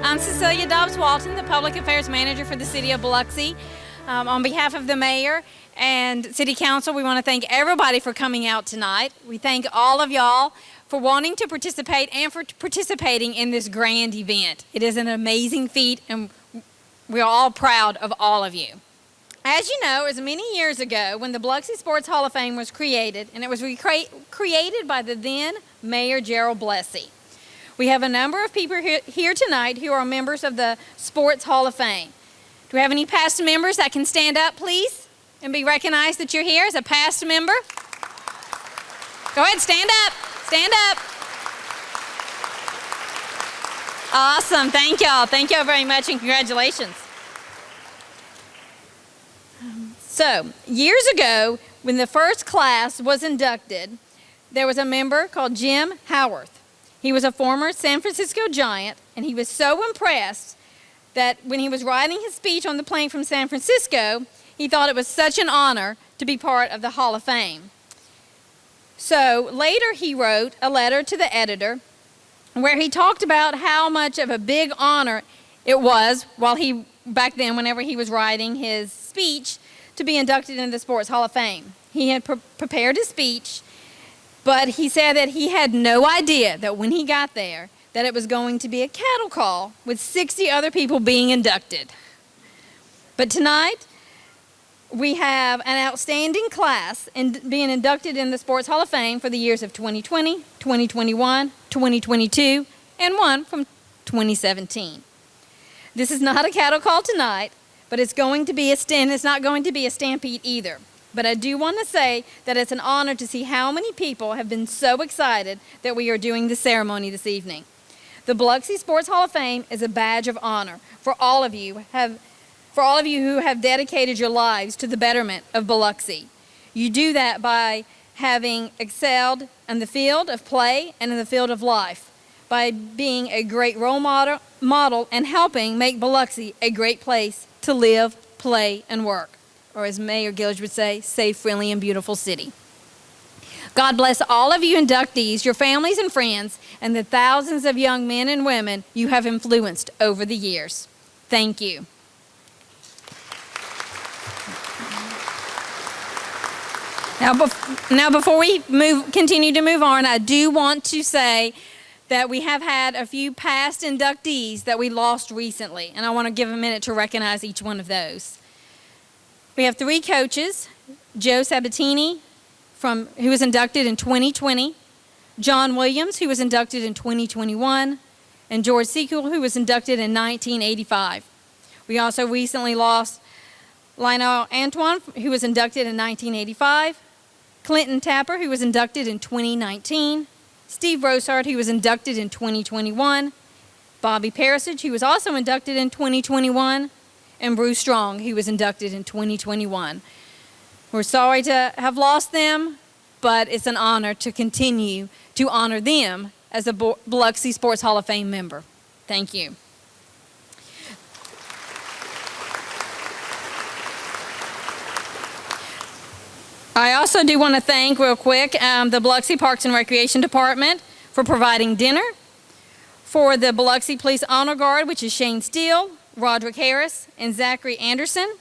I'm Cecilia Dobbs-Walton, the Public Affairs Manager for the City of Biloxi. On behalf of the Mayor and City Council, we want to thank everybody for coming out tonight. We thank all of y'all for wanting to participate and for participating in this grand event. It is an amazing feat, and we're all proud of all of you. As you know, it was many years ago when the Biloxi Sports Hall of Fame was created, and it was created by the then Mayor Jerrell Blessey. We have a number of people here tonight who are members of the Sports Hall of Fame. Do we have any past members that can stand up, please, and be recognized that you're here as a past member? Go ahead, stand up. Stand up. Awesome. Thank y'all. Thank y'all very much, and congratulations. So, years ago, when the first class was inducted, there was a member called Jim Howarth. He was a former San Francisco Giant, and he was so impressed that when he was writing his speech on the plane from San Francisco, he thought it was such an honor to be part of the Hall of Fame. So later he wrote a letter to the editor where he talked about how much of a big honor it was back then, whenever he was writing his speech, to be inducted into the Sports Hall of Fame. He had prepared his speech, but he said that he had no idea that when he got there, that it was going to be a cattle call with 60 other people being inducted. But tonight, we have an outstanding class being inducted in the Sports Hall of Fame for the years of 2020, 2021, 2022, and one from 2017. This is not a cattle call tonight, but it's not going to be a stampede either. But I do want to say that it's an honor to see how many people have been so excited that we are doing the ceremony this evening. The Biloxi Sports Hall of Fame is a badge of honor for all of you who have dedicated your lives to the betterment of Biloxi. You do that by having excelled in the field of play and in the field of life, by being a great role model and helping make Biloxi a great place to live, play, and work. Or as Mayor Gilge would say, safe, friendly, and beautiful city. God bless all of you inductees, your families and friends, and the thousands of young men and women you have influenced over the years. Thank you. Now before we continue to move on, I do want to say that we have had a few past inductees that we lost recently, and I want to give a minute to recognize each one of those. We have 3 coaches: Joe Sabatini, who was inducted in 2020, John Williams, who was inducted in 2021, and George Sequel, who was inducted in 1985. We also recently lost Lionel Antoine, who was inducted in 1985, Clinton Tapper, who was inducted in 2019, Steve Rosart, who was inducted in 2021, Bobby Perisage, who was also inducted in 2021, and Bruce Strong, who was inducted in 2021. We're sorry to have lost them, but it's an honor to continue to honor them as a Biloxi Sports Hall of Fame member. Thank you. I also do want to thank real quick the Biloxi Parks and Recreation Department for providing dinner, for the Biloxi Police Honor Guard, which is Shane Steele, Roderick Harris, and Zachary Anderson.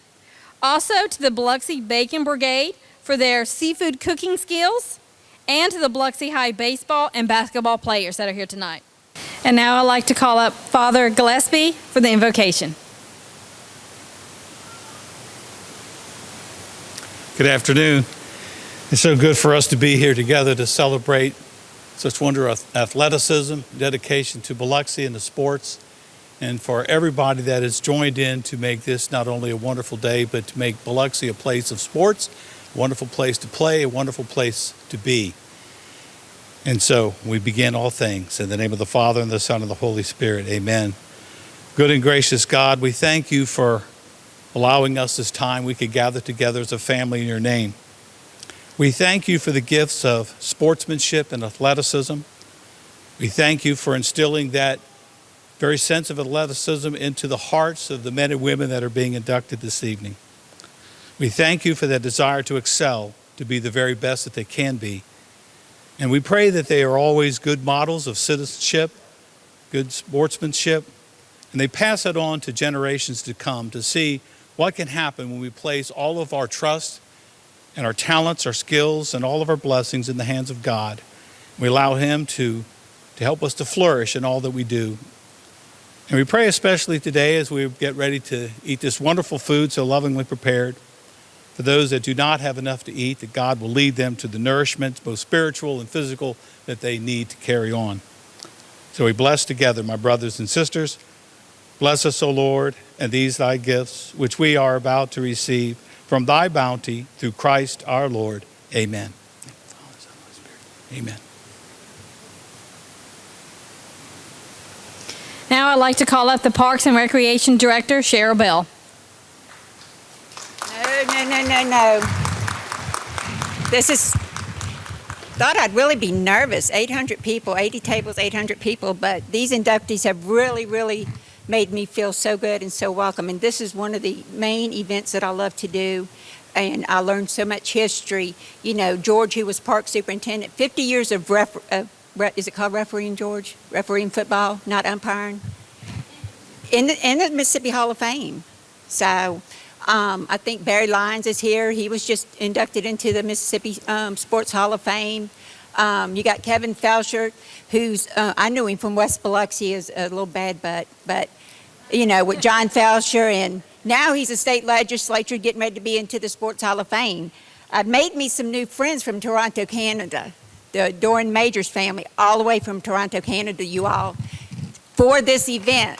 Also to the Biloxi Bacon Brigade for their seafood cooking skills, and to the Biloxi High baseball and basketball players that are here tonight. And now I'd like to call up Father Gillespie for the invocation. Good afternoon. It's so good for us to be here together to celebrate such wonderful athleticism, dedication to Biloxi and the sports, and for everybody that has joined in to make this not only a wonderful day, but to make Biloxi a place of sports, a wonderful place to play, a wonderful place to be. And so we begin all things in the name of the Father, and the Son, and the Holy Spirit. Amen. Good and gracious God, we thank you for allowing us this time we could gather together as a family in your name. We thank you for the gifts of sportsmanship and athleticism. We thank you for instilling that very sense of athleticism into the hearts of the men and women that are being inducted this evening. We thank you for that desire to excel, to be the very best that they can be. And we pray that they are always good models of citizenship, good sportsmanship, And they pass it on to generations to come to see what can happen when we place all of our trust and our talents, our skills, and all of our blessings in the hands of God. We allow him to help us to flourish in all that we do. And we pray especially today as we get ready to eat this wonderful food so lovingly prepared, for those that do not have enough to eat, that God will lead them to the nourishment, both spiritual and physical, that they need to carry on. So we bless together, my brothers and sisters. Bless us, O Lord, and these thy gifts, which we are about to receive from thy bounty through Christ our Lord. Amen. Amen. Now I'd like to call up the Parks and Recreation Director, Cheryl Bell. No. Thought I'd really be nervous. 800 people, 80 tables, 800 people, but these inductees have really made me feel so good and so welcome. And this is one of the main events that I love to do. And I learned so much history. You know, George, who was park superintendent, 50 years of is it called refereeing, George? Refereeing football, not umpiring? In the Mississippi Hall of Fame. So I think Barry Lyons is here. He was just inducted into the Mississippi Sports Hall of Fame. You got Kevin Felcher, who's, I knew him from West Biloxi as a little bad butt, but, you know, with John Felcher, and now he's a state legislature getting ready to be into the Sports Hall of Fame. I've made me some new friends from Toronto, Canada, the Dorian Majors family, all the way from Toronto, Canada, you all, for this event.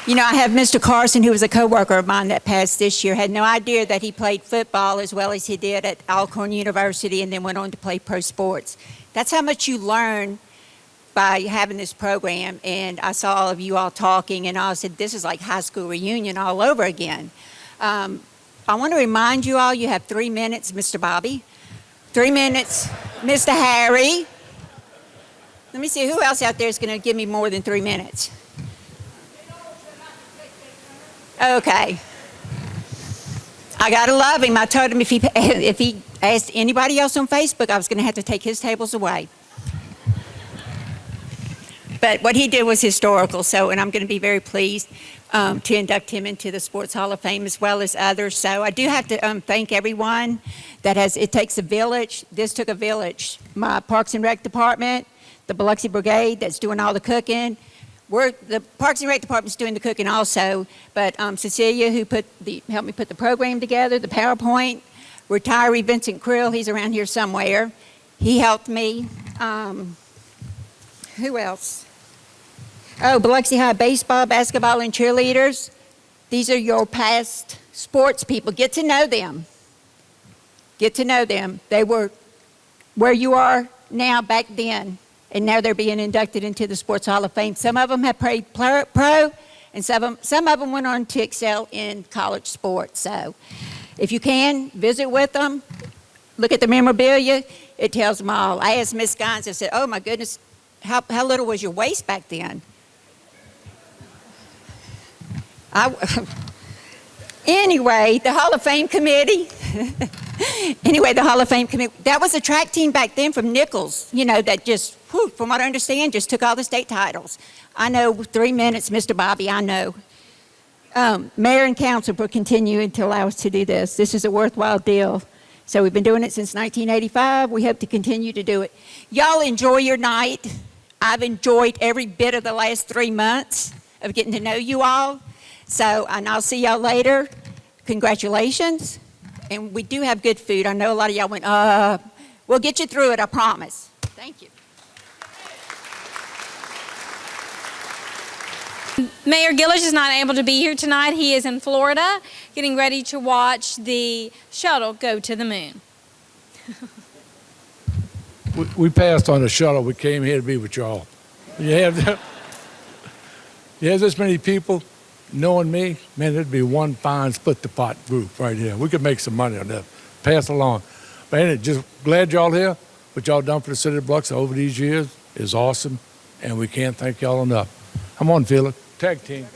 You know, I have Mr. Carson, who was a co-worker of mine that passed this year, had no idea that he played football as well as he did at Alcorn University and then went on to play pro sports. That's how much you learn by having this program. And I saw all of you all talking, and I said, this is like high school reunion all over again. I want to remind you all, you have 3 minutes, Mr. Bobby. 3 minutes, Mr. Harry. Let me see, who else out there is going to give me more than 3 minutes? Okay. I gotta love him. I told him if he asked anybody else on Facebook, I was gonna have to take his tables away. But what he did was historical, and I'm gonna be very pleased to induct him into the Sports Hall of Fame as well as others. So I do have to thank everyone it takes a village. This took a village. My Parks and Rec department, the Biloxi Brigade that's doing all the cooking. The Parks and Rec department's doing the cooking also, but Cecilia, who helped me put the program together, the PowerPoint, retiree Vincent Krill, he's around here somewhere. He helped me. Who else? Oh, Biloxi High baseball, basketball, and cheerleaders. These are your past sports people. Get to know them. Get to know them. They were where you are now back then. And now they're being inducted into the Sports Hall of Fame. Some of them have played pro, and some of them went on to excel in college sports. So if you can, visit with them, look at the memorabilia, it tells them all. I asked Miss Gines, I said, oh my goodness, how little was your waist back then? Anyway, the Hall of Fame committee. The Hall of Fame committee, that was a track team back then from Nichols, that just, from what I understand, just took all the state titles. I know 3 minutes, Mr. Bobby, I know. Mayor and council will continue to allow us to do this. This is a worthwhile deal. So we've been doing it since 1985. We hope to continue to do it. Y'all enjoy your night. I've enjoyed every bit of the last 3 months of getting to know you all. And I'll see y'all later. Congratulations. And we do have good food. I know a lot of y'all went, we'll get you through it, I promise. Thank you. Mayor Gillish is not able to be here tonight. He is in Florida getting ready to watch the shuttle go to the moon. We passed on the shuttle. We came here to be with y'all. You have this many people knowing me, man, it'd be one fine split-the-pot group right here. We could make some money on that. Pass along. But anyway, just glad y'all here. What y'all done for the city of Biloxi over these years is awesome, and we can't thank y'all enough. Come on, Felix. Tag team.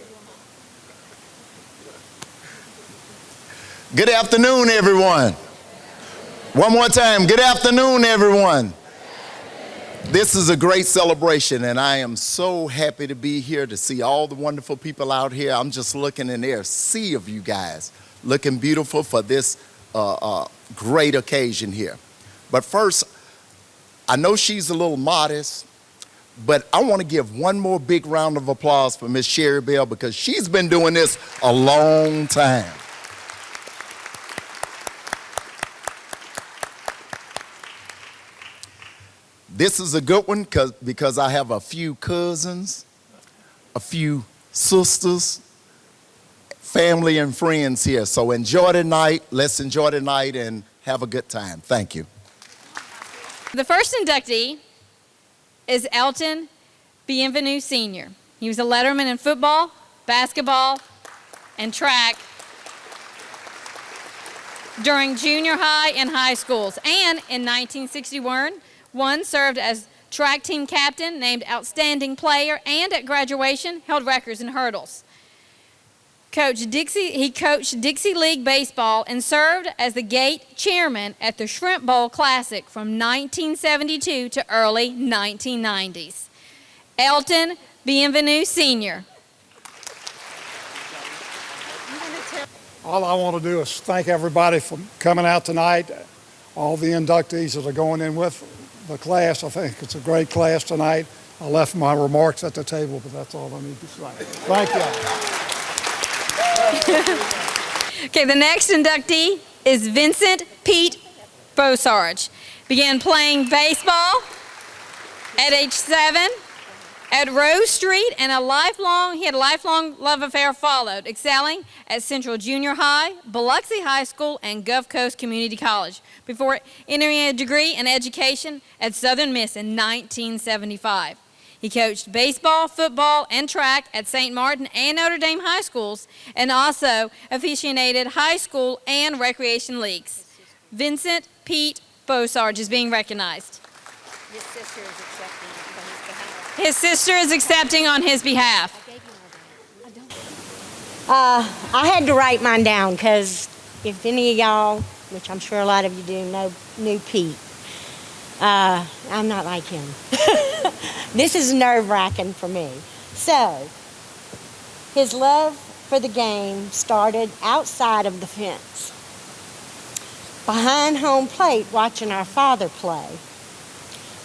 Good afternoon, everyone. One more time. Good afternoon, everyone. This is a great celebration, and I am so happy to be here to see all the wonderful people out here. I'm just looking in there, sea of you guys, looking beautiful for this great occasion here. But first, I know she's a little modest, but I want to give one more big round of applause for Miss Sherry Bell because she's been doing this a long time. This is a good one because I have a few cousins, a few sisters, family and friends here. So enjoy the night. Let's enjoy the night and have a good time. Thank you. The first inductee is Elton Bienvenu Sr. He was a letterman in football, basketball, and track during junior high and high schools. And in 1961, served as track team captain, named outstanding player, and at graduation held records in hurdles. He coached Dixie League baseball and served as the gate chairman at the Shrimp Bowl Classic from 1972 to early 1990s. Elton Bienvenu Sr. All I want to do is thank everybody for coming out tonight, all the inductees that are going in with the class. I think it's a great class tonight. I left my remarks at the table, but that's all I need to say. Thank you. Okay, the next inductee is Vincent Pete Bosarge. Began playing baseball at age 7 at Rose Street, and he had a lifelong love affair followed, excelling at Central Junior High, Biloxi High School, and Gulf Coast Community College before entering a degree in education at Southern Miss in 1975. He coached baseball, football, and track at St. Martin and Notre Dame high schools, and also officiated high school and recreation leagues. Vincent Pete Bosarge is being recognized. His sister is accepting on his behalf. I had to write mine down because if any of y'all, which I'm sure a lot of you do, knew Pete, I'm not like him. This is nerve-wracking for me. So, his love for the game started outside of the fence, behind home plate watching our father play.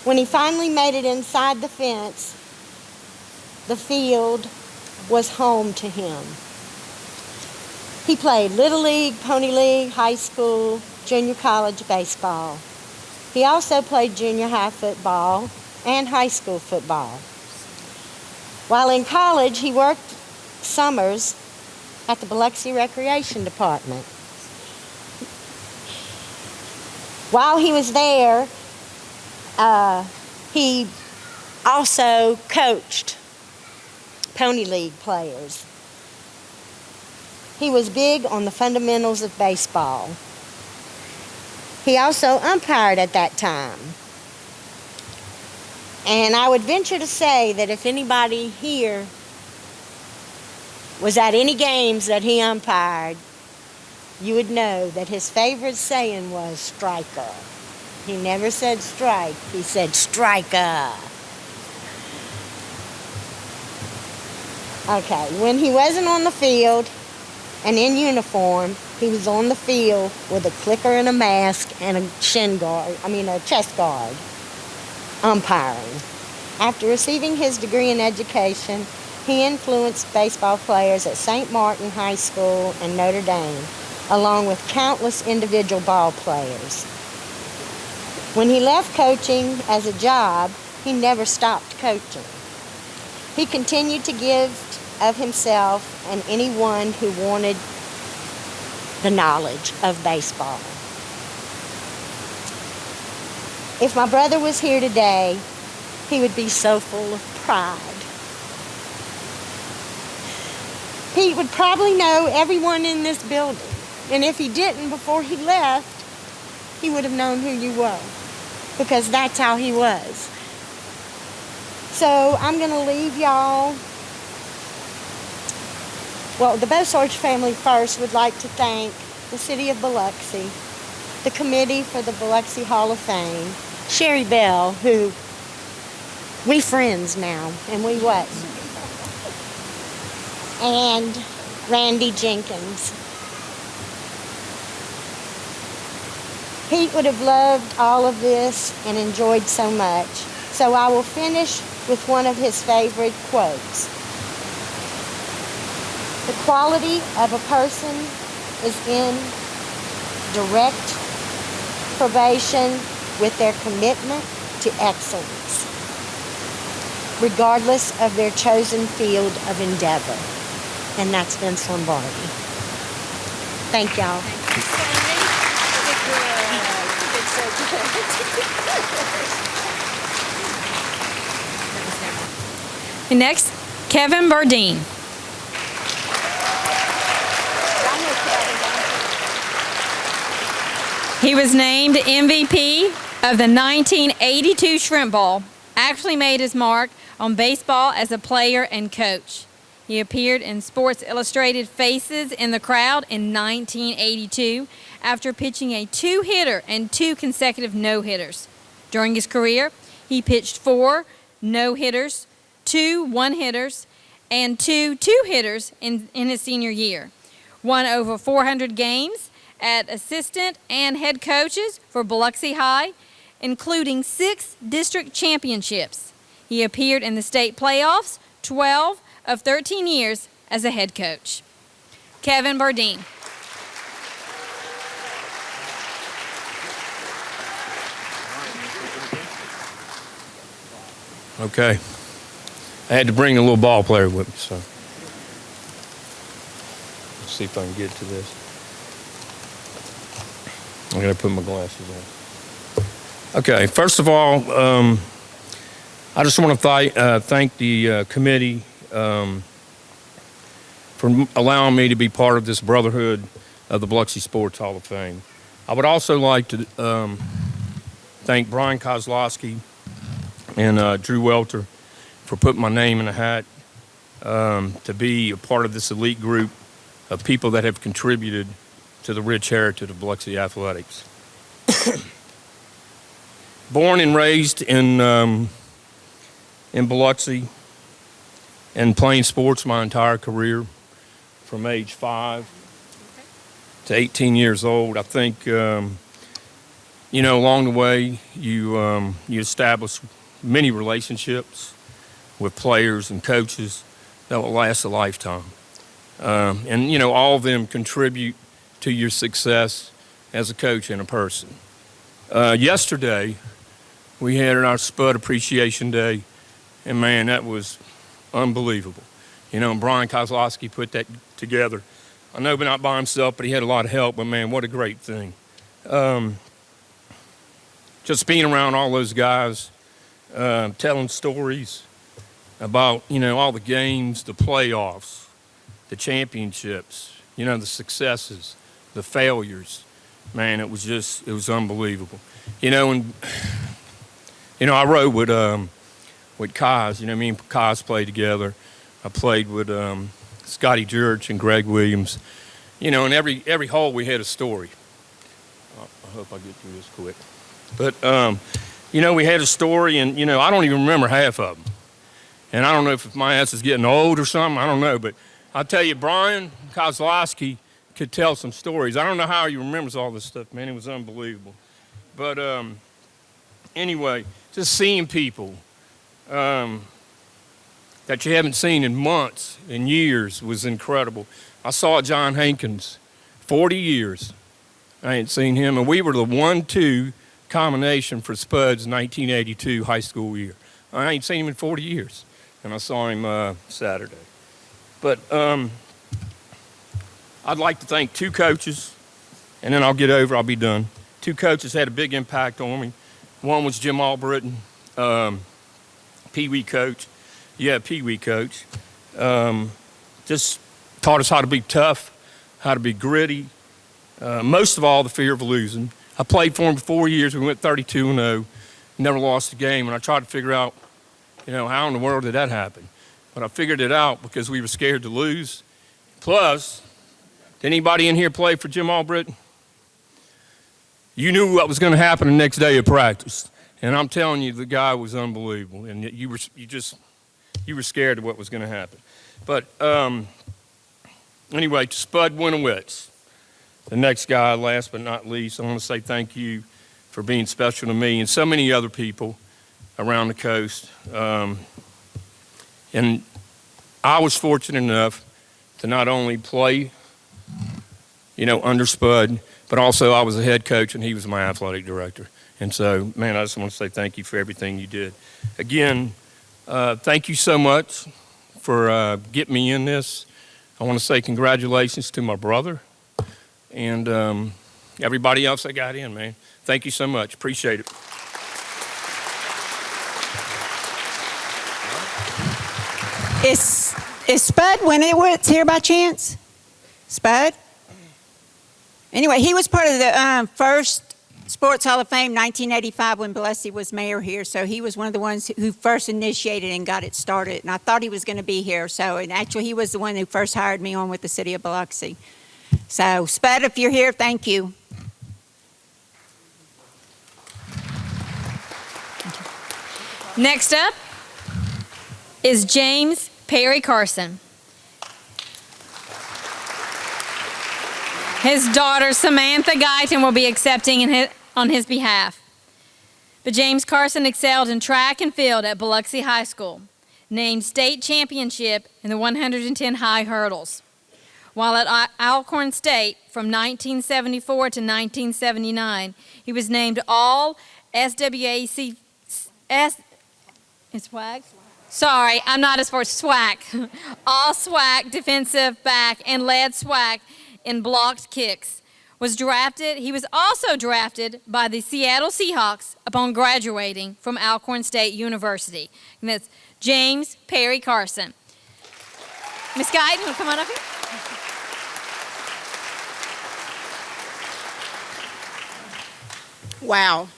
When he finally made it inside the fence, the field was home to him. He played Little League, Pony League, high school, junior college baseball. He also played junior high football and high school football. While in college, he worked summers at the Biloxi Recreation Department. While he was there, he also coached Pony League players. He was big on the fundamentals of baseball. He also umpired at that time. And I would venture to say that if anybody here was at any games that he umpired, you would know that his favorite saying was striker. He never said strike, he said striker. Okay, when he wasn't on the field and in uniform, he was on the field with a clicker and a mask and a chest guard, umpiring. After receiving his degree in education, he influenced baseball players at St. Martin High School and Notre Dame, along with countless individual ball players. When he left coaching as a job, he never stopped coaching. He continued to give of himself and anyone who wanted the knowledge of baseball. If my brother was here today, he would be so full of pride. Pete would probably know everyone in this building, and if he didn't before he left, he would have known who you were, because that's how he was. So I'm going to leave y'all. Well, the Bosarge family first would like to thank the city of Biloxi, the committee for the Biloxi Hall of Fame, Sherry Bell, who We friends now, and we what? And Randy Jenkins. Pete would have loved all of this and enjoyed so much. So I will finish with one of his favorite quotes. The quality of a person is in direct probation with their commitment to excellence, regardless of their chosen field of endeavor. And that's Vince Lombardi. Thank y'all. Next, Kevin Bardeen. He was named MVP of the 1982 Shrimp Bowl. Actually made his mark on baseball as a player and coach. He appeared in Sports Illustrated Faces in the Crowd in 1982 after pitching a 2-hitter and 2 consecutive no-hitters. During his career, he pitched 4 no-hitters, 2 1-hitters, and 2 2-hitters in his senior year. Won over 400 games at assistant and head coaches for Biloxi High, including 6 district championships. He appeared in the state playoffs 12 of 13 years as a head coach. Kevin Bardeen. Okay. I had to bring a little ball player with me, so let's see if I can get to this. I'm going to put my glasses on. Okay, first of all, I just want to thank the committee for allowing me to be part of this brotherhood of the Biloxi Sports Hall of Fame. I would also like to thank Brian Kozlowski and Drew Welter for putting my name in the hat to be a part of this elite group of people that have contributed to the rich heritage of Biloxi athletics. Born and raised in Biloxi and playing sports my entire career from age 5 to 18 years old. I think, along the way, you establish many relationships with players and coaches that will last a lifetime. And all of them contribute to your success as a coach and a person. Yesterday, we had our Spud Appreciation Day, and man, that was unbelievable. Brian Kozlowski put that together. I know, but not by himself, but he had a lot of help, but man, what a great thing. Just being around all those guys, telling stories about, all the games, the playoffs, the championships, the successes, the failures. Man, it was unbelievable. I rode with Kaz. Me and Kaz played together. I played with Scotty George and Greg Williams. And every hole we had a story. I hope I get through this quick. But, we had a story, and, I don't even remember half of them. And I don't know if my ass is getting old or something. I don't know. But I'll tell you, Brian Kozlowski could tell some stories. I don't know how he remembers all this stuff, man. It was unbelievable. But anyway, just seeing people that you haven't seen in months and years was incredible. I saw John Hankins, 40 years. I ain't seen him. And we were the 1-2 combination for Spud's 1982 high school year. I ain't seen him in 40 years. And I saw him Saturday. But I'd like to thank 2 coaches, and then I'll be done. 2 coaches had a big impact on me. One was Jim Albritton, Pee-wee coach. Yeah, Pee-wee coach. Just taught us how to be tough, how to be gritty. Most of all, the fear of losing. I played for him for 4 years. We went 32-0, never lost a game. And I tried to figure out, how in the world did that happen? But I figured it out because we were scared to lose. Plus, did anybody in here play for Jim Albritton? You knew what was going to happen the next day of practice. And I'm telling you, the guy was unbelievable, and you were scared of what was going to happen. But anyway, to Spud Winowitz, the next guy, last but not least, I want to say thank you for being special to me and so many other people around the coast. And I was fortunate enough to not only play, under Spud, but also I was a head coach and he was my athletic director. And so, man, I just want to say thank you for everything you did. Again, thank you so much for getting me in this. I want to say congratulations to my brother and everybody else that got in, man. Thank you so much. Appreciate it. Is Spud Winowitz here by chance? Spud? Anyway, he was part of the first Sports Hall of Fame, 1985, when Biloxi was mayor here. So he was one of the ones who first initiated and got it started. And I thought he was going to be here. And actually, he was the one who first hired me on with the city of Biloxi. So, Spud, if you're here, thank you. Next up is James Perry Carson. His daughter, Samantha Guyton, will be accepting on his behalf. But James Carson excelled in track and field at Biloxi High School, named state championship in the 110 high hurdles. While at Alcorn State from 1974 to 1979, he was named all SWAC. It's SWAC? Sorry, I'm not a sports SWAC. All SWAC defensive back and led SWAC in blocked kicks. He was also drafted by the Seattle Seahawks upon graduating from Alcorn State University. And that's James Perry Carson. Miss Guyton, will come on up here? Wow.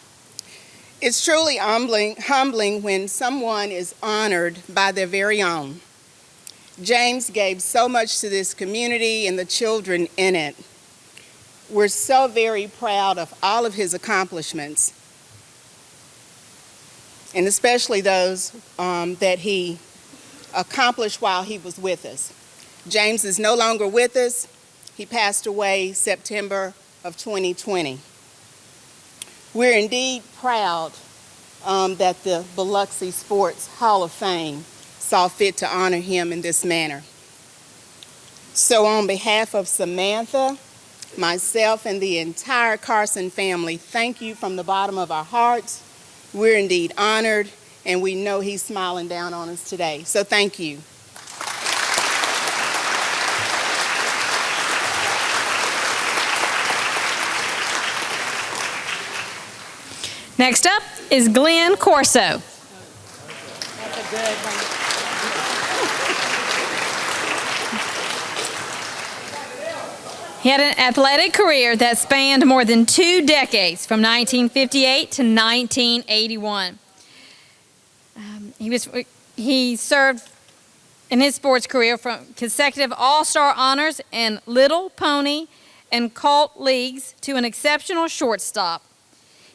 It's truly humbling when someone is honored by their very own. James gave so much to this community and the children in it. We're so very proud of all of his accomplishments, and especially those that he accomplished while he was with us. James is no longer with us. He passed away September of 2020. We're indeed proud that the Biloxi Sports Hall of Fame saw fit to honor him in this manner. So on behalf of Samantha, myself, and the entire Carson family, thank you from the bottom of our hearts. We're indeed honored, and we know he's smiling down on us today. So thank you. Next up is Glenn Corso. That's a good one. He had an athletic career that spanned more than 2 decades, from 1958 to 1981. He served in his sports career from consecutive all-star honors in Little, Pony, and Colt leagues to an exceptional shortstop.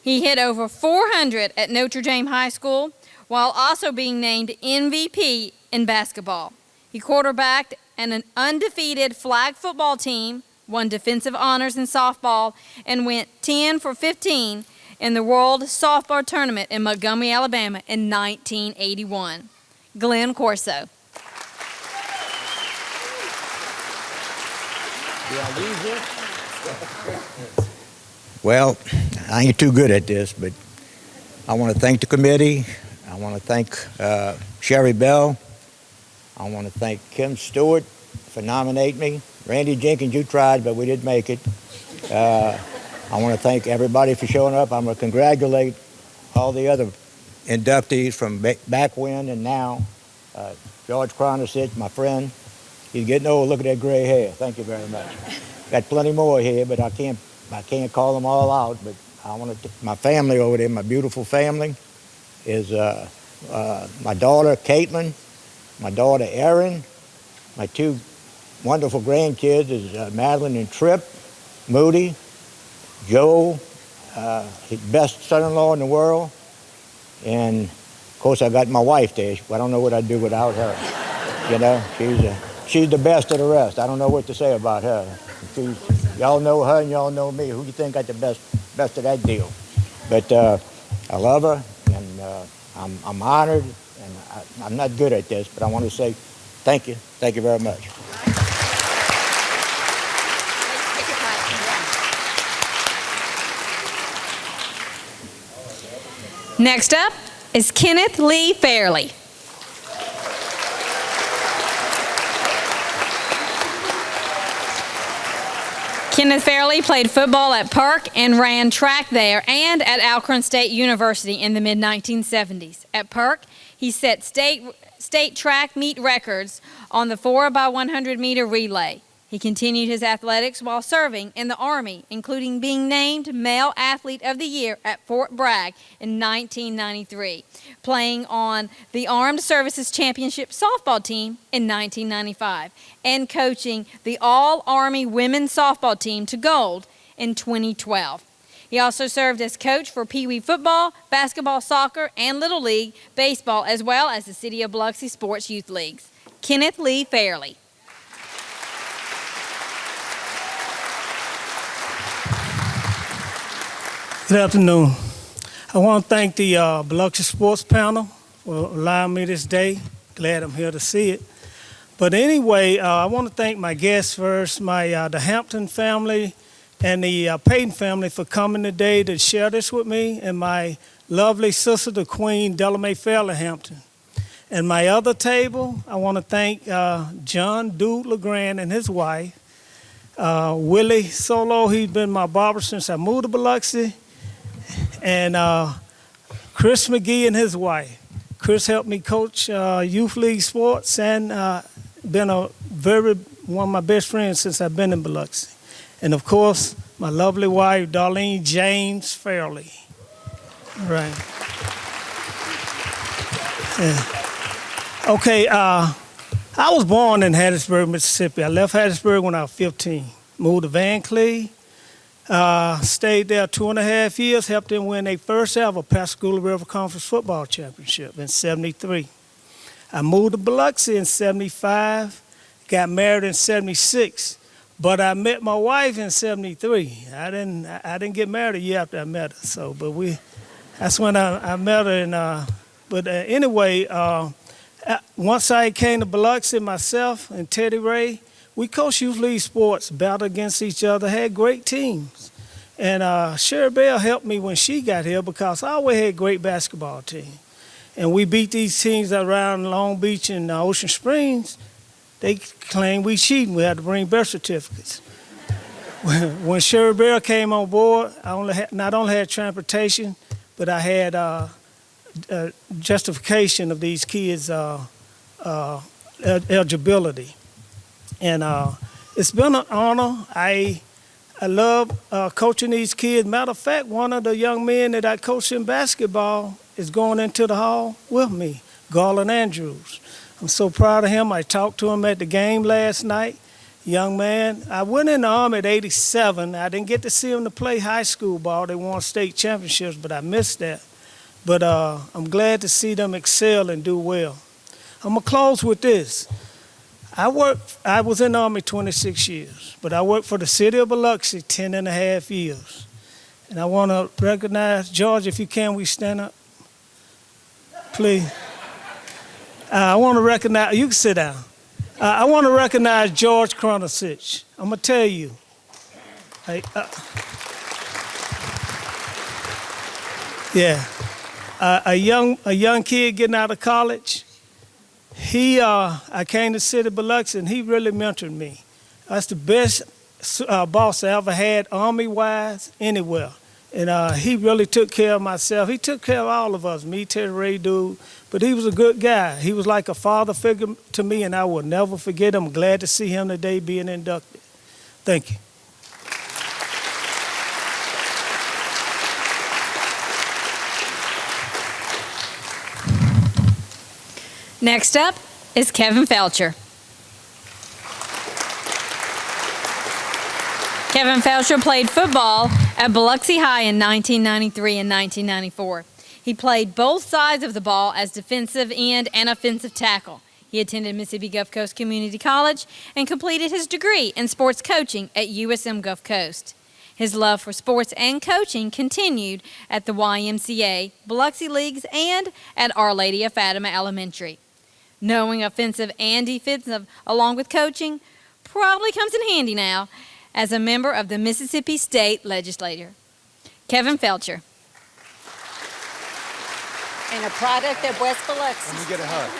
He hit over 400 at Notre Dame High School, while also being named MVP in basketball. He quarterbacked an undefeated flag football team, won defensive honors in softball, and went 10 for 15 in the World Softball Tournament in Montgomery, Alabama in 1981. Glenn Corso. Well, I ain't too good at this, but I want to thank the committee. I want to thank Sherry Bell. I want to thank Kim Stewart for nominating me. Randy Jenkins, you tried, but we didn't make it. I want to thank everybody for showing up. I'm going to congratulate all the other inductees from back when and now. George Kronosich, my friend, he's getting old. Look at that gray hair. Thank you very much. Got plenty more here, but I can't call them all out. But I want to. My family over there, my beautiful family, is my daughter Caitlin, my daughter Erin, my 2 wonderful grandkids is Madeline and Tripp, Moody, Joe, his best son-in-law in the world, And of course, I got my wife there. I don't know what I'd do without her. You know, she's the best of the rest. I don't know what to say about her. Y'all know her and y'all know me. Who do you think got the best of that deal? But I love her, and I'm honored, and I'm not good at this, but I want to say thank you. Thank you very much. Next up is Kenneth Lee Fairley. Kenneth Fairley played football at Park and ran track there and at Alcorn State University in the mid-1970s. At Park, he set state track meet records on the 4x100 meter relay. He continued his athletics while serving in the Army, including being named Male Athlete of the Year at Fort Bragg in 1993, playing on the Armed Services Championship softball team in 1995, and coaching the All-Army women's softball team to gold in 2012. He also served as coach for Pee Wee football, basketball, soccer, and Little League baseball, as well as the City of Biloxi Sports Youth Leagues. Kenneth Lee Fairley. Good afternoon. I want to thank the Biloxi Sports Panel for allowing me this day. Glad I'm here to see it. But anyway, I want to thank my guests first, the Hampton family and the Payton family for coming today to share this with me, and my lovely sister, the Queen Delamay Fairley Hampton. And my other table, I want to thank John Dude LeGrand and his wife, Willie Solo. He's been my barber since I moved to Biloxi. And Chris McGee and his wife. Chris helped me coach youth league sports and been one of my best friends since I've been in Biloxi. And of course, my lovely wife, Darlene James Fairley. All right. Yeah. Okay, I was born in Hattiesburg, Mississippi. I left Hattiesburg when I was 15. Moved to Van Cleve. Stayed there 2.5 years, helped them win their first ever Pascagoula River Conference football championship in '73. I moved to Biloxi in '75, got married in '76, but I met my wife in '73. I didn't get married a year after I met her. So, that's when I met her. And anyway, once I came to Biloxi, myself and Teddy Ray, we coached youth league sports, battled against each other, had great teams. And Sherry Bell helped me when she got here because I always had great basketball team. And we beat these teams around Long Beach and Ocean Springs. They claimed we cheating. We had to bring birth certificates. When Sherry Bell came on board, I not only had transportation, but I had justification of these kids' eligibility. And it's been an honor. I love coaching these kids. Matter of fact, one of the young men that I coached in basketball is going into the hall with me, Garland Andrews. I'm so proud of him. I talked to him at the game last night. Young man. I went in the Army at 87. I didn't get to see him to play high school ball. They won state championships, but I missed that. But I'm glad to see them excel and do well. I'm going to close with this. I was in the Army 26 years, but I worked for the City of Biloxi 10.5 years. And I want to recognize, George, if you can, we stand up, please. I want to recognize, you can sit down. I want to recognize George Kronasich. I'm going to tell you. A young kid getting out of college. I came to City of Biloxi, and he really mentored me. That's the best boss I ever had, Army-wise, anywhere. And he really took care of myself. He took care of all of us, me, Teddy Ray, dude. But he was a good guy. He was like a father figure to me, and I will never forget him. I'm glad to see him today being inducted. Thank you. Next up is Kevin Felcher. Kevin Felcher played football at Biloxi High in 1993 and 1994. He played both sides of the ball as defensive end and offensive tackle. He attended Mississippi Gulf Coast Community College and completed his degree in sports coaching at USM Gulf Coast. His love for sports and coaching continued at the YMCA, Biloxi Leagues, and at Our Lady of Fatima Elementary. Knowing offensive and defensive along with coaching probably comes in handy now as a member of the Mississippi State Legislature. Kevin Felcher. And a product of West Biloxi. Let me get a hug.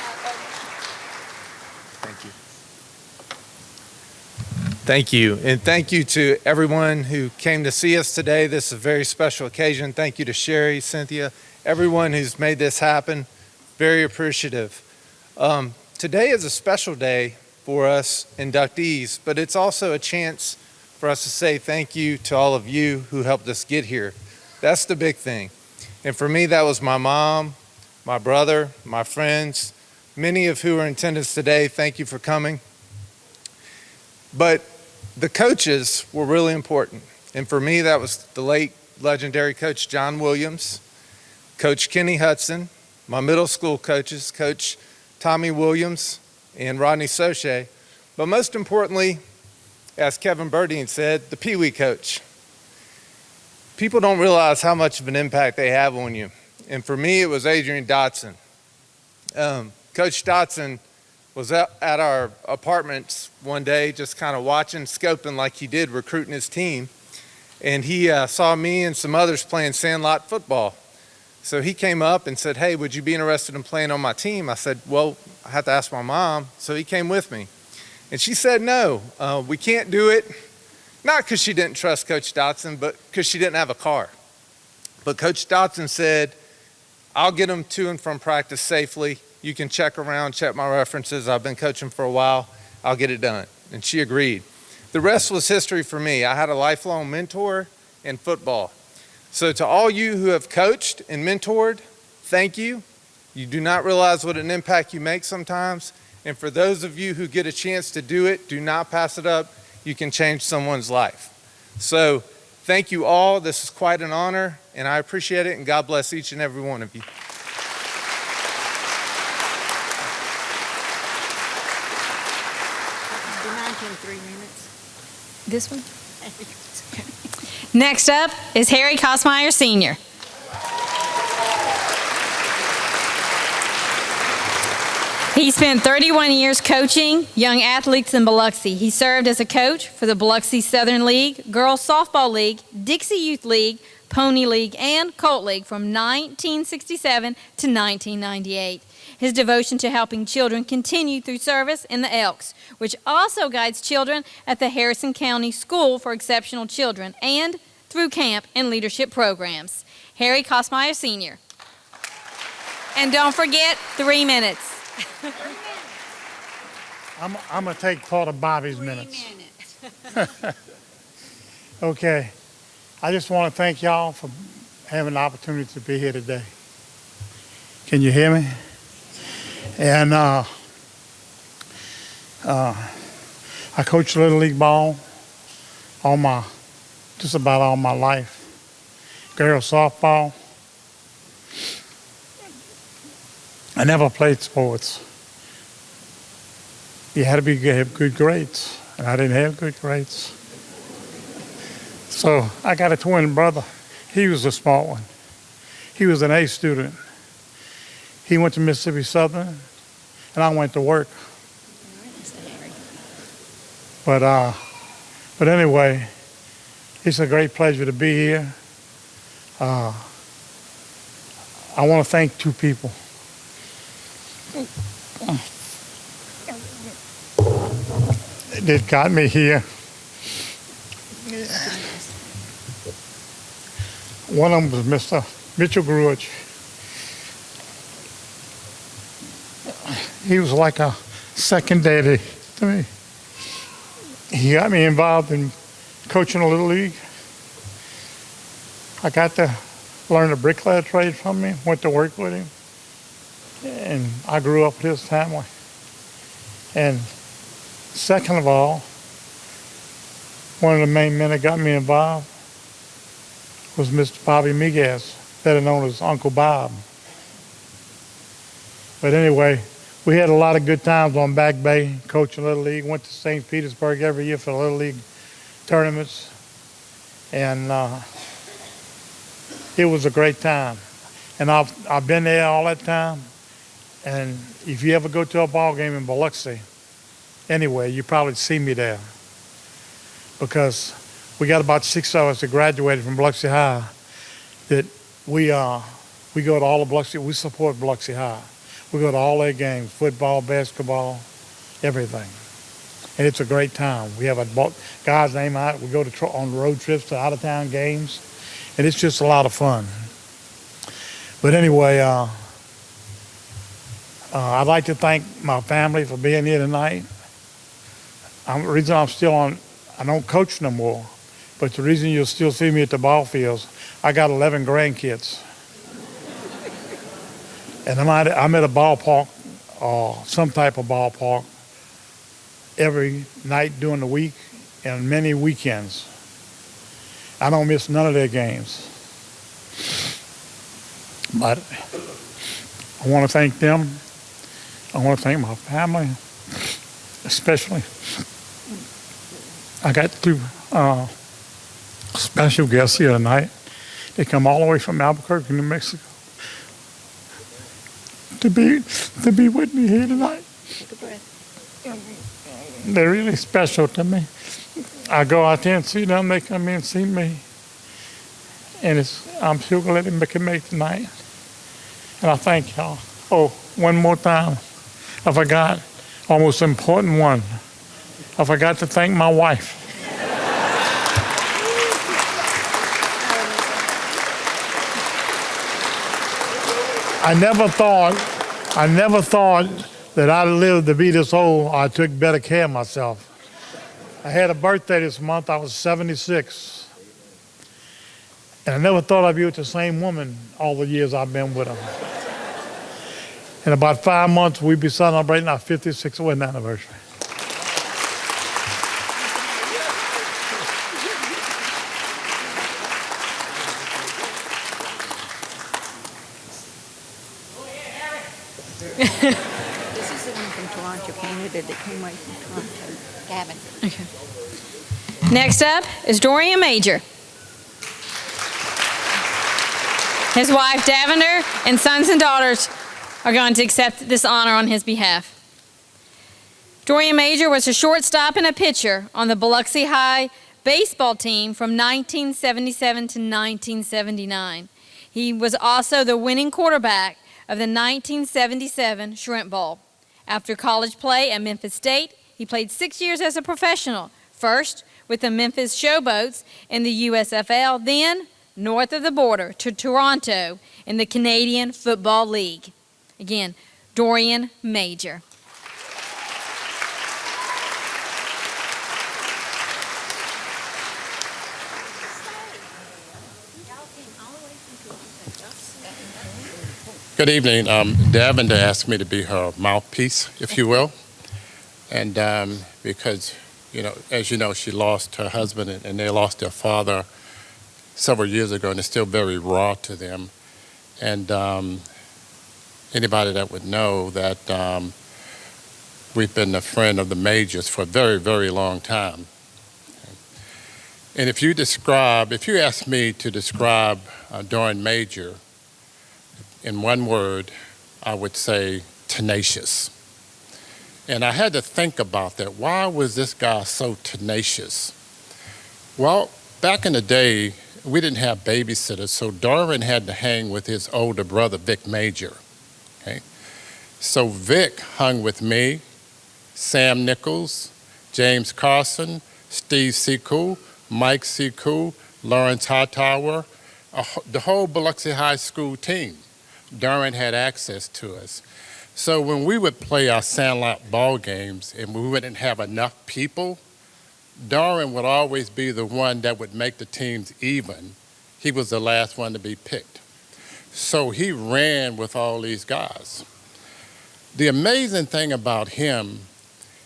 Thank you. Thank you. And thank you to everyone who came to see us today. This is a very special occasion. Thank you to Sherry, Cynthia, everyone who's made this happen. Very appreciative. Today is a special day for us inductees, but it's also a chance for us to say thank you to all of you who helped us get here. That's the big thing. And for me, that was my mom, my brother, my friends, many of who are in attendance today. Thank you for coming. But the coaches were really important. And for me, that was the late legendary Coach John Williams, Coach Kenny Hudson, my middle school coaches, Coach Tommy Williams and Rodney Soche. But most importantly, as Kevin Burdine said, the Pee Wee coach. People don't realize how much of an impact they have on you. And for me, it was Adrian Dotson. Coach Dotson was at our apartments one day, just kind of watching, scoping like he did, recruiting his team. And he saw me and some others playing sandlot football. So he came up and said, "Hey, would you be interested in playing on my team?" I said, "Well, I have to ask my mom." So he came with me. And she said, "No, we can't do it." Not because she didn't trust Coach Dotson, but because she didn't have a car. But Coach Dotson said, "I'll get them to and from practice safely. You can check around, check my references. I've been coaching for a while. I'll get it done." And she agreed. The rest was history for me. I had a lifelong mentor in football. So to all you who have coached and mentored, thank you. You do not realize what an impact you make sometimes. And for those of you who get a chance to do it, do not pass it up. You can change someone's life. So thank you all. This is quite an honor, and I appreciate it, and God bless each and every one of you. This one? Next up is Harry Kosmeier, Sr. He spent 31 years coaching young athletes in Biloxi. He served as a coach for the Biloxi Southern League, Girls Softball League, Dixie Youth League, Pony League, and Colt League from 1967 to 1998. His devotion to helping children continued through service in the Elks, which also guides children at the Harrison County School for Exceptional Children and through camp and leadership programs. Harry Kosmeier, Sr. And don't forget, 3 minutes. I'm going to take part of Bobby's minutes. Okay. I just want to thank y'all for having the opportunity to be here today. Can you hear me? And I coached Little League ball just about all my life. Girls softball. I never played sports. You had to have good grades, and I didn't have good grades. So I got a twin brother. He was a smart one. He was an A student. He went to Mississippi Southern, and I went to work. But anyway, it's a great pleasure to be here. I want to thank two people. That got me here. One of them was Mr. Mitchell Gruich. He was like a second daddy to me. He got me involved in coaching a Little League. I got to learn the bricklayer trade from him, went to work with him, and I grew up with his family. And second of all, one of the main men that got me involved was Mr. Bobby Miguez, better known as Uncle Bob. But anyway, we had a lot of good times on Back Bay, coaching Little League. Went to St. Petersburg every year for the Little League tournaments. And it was a great time. And I've been there all that time. And if you ever go to a ball game in Biloxi, anyway, you probably see me there. Because we got about 6 of us that graduated from Biloxi High that we go to all of Biloxi. We support Biloxi High. We go to all their games, football, basketball, everything. And it's a great time. We have a guy's name out. We go on road trips to out-of-town games. And it's just a lot of fun. But anyway, I'd like to thank my family for being here tonight. The reason I'm still on, I don't coach no more, but the reason you'll still see me at the ball fields, I got 11 grandkids. And I'm at a ballpark, some type of ballpark, every night during the week and many weekends. I don't miss none of their games. But I want to thank them. I want to thank my family, especially. I got two special guests here tonight. They come all the way from Albuquerque, New Mexico, to be with me here tonight. Take a breath. They're really special to me. I go out there and see them. They come in and see me, and I'm sure glad they can make tonight. And I thank y'all. Oh, one more time. I forgot, almost important one. I forgot to thank my wife. I never thought that I'd live to be this old. I took better care of myself. I had a birthday this month. I was 76. And I never thought I'd be with the same woman all the years I've been with her. In about 5 months, we'll be celebrating our 56th wedding anniversary. This is the one from Toronto, Canada, that came away from Toronto. Gavin. Okay. Next up is Dorian Major. His wife, Davender, and sons and daughters are going to accept this honor on his behalf. Dorian Major was a shortstop and a pitcher on the Biloxi High baseball team from 1977 to 1979. He was also the winning quarterback of the 1977 Shrimp Bowl. After college play at Memphis State, he played 6 years as a professional, first with the Memphis Showboats in the USFL, then north of the border to Toronto in the Canadian Football League. Again, Dorian Major. Good evening. Davender asked me to be her mouthpiece, if you will. And because, as you know, she lost her husband and they lost their father several years ago, and it's still very raw to them. And anybody that would know that we've been a friend of the Majors for a very, very long time. And if you ask me to describe Dorian Major in one word, I would say tenacious. And I had to think about that. Why was this guy so tenacious? Well, back in the day, we didn't have babysitters, so Dorian had to hang with his older brother, Vic Major. Okay? So Vic hung with me, Sam Nichols, James Carson, Steve Secool, Mike Secool, Lawrence Hightower, the whole Biloxi High School team. Dorian had access to us. So when we would play our sandlot ball games and we wouldn't have enough people, Dorian would always be the one that would make the teams even. He was the last one to be picked. So he ran with all these guys. The amazing thing about him,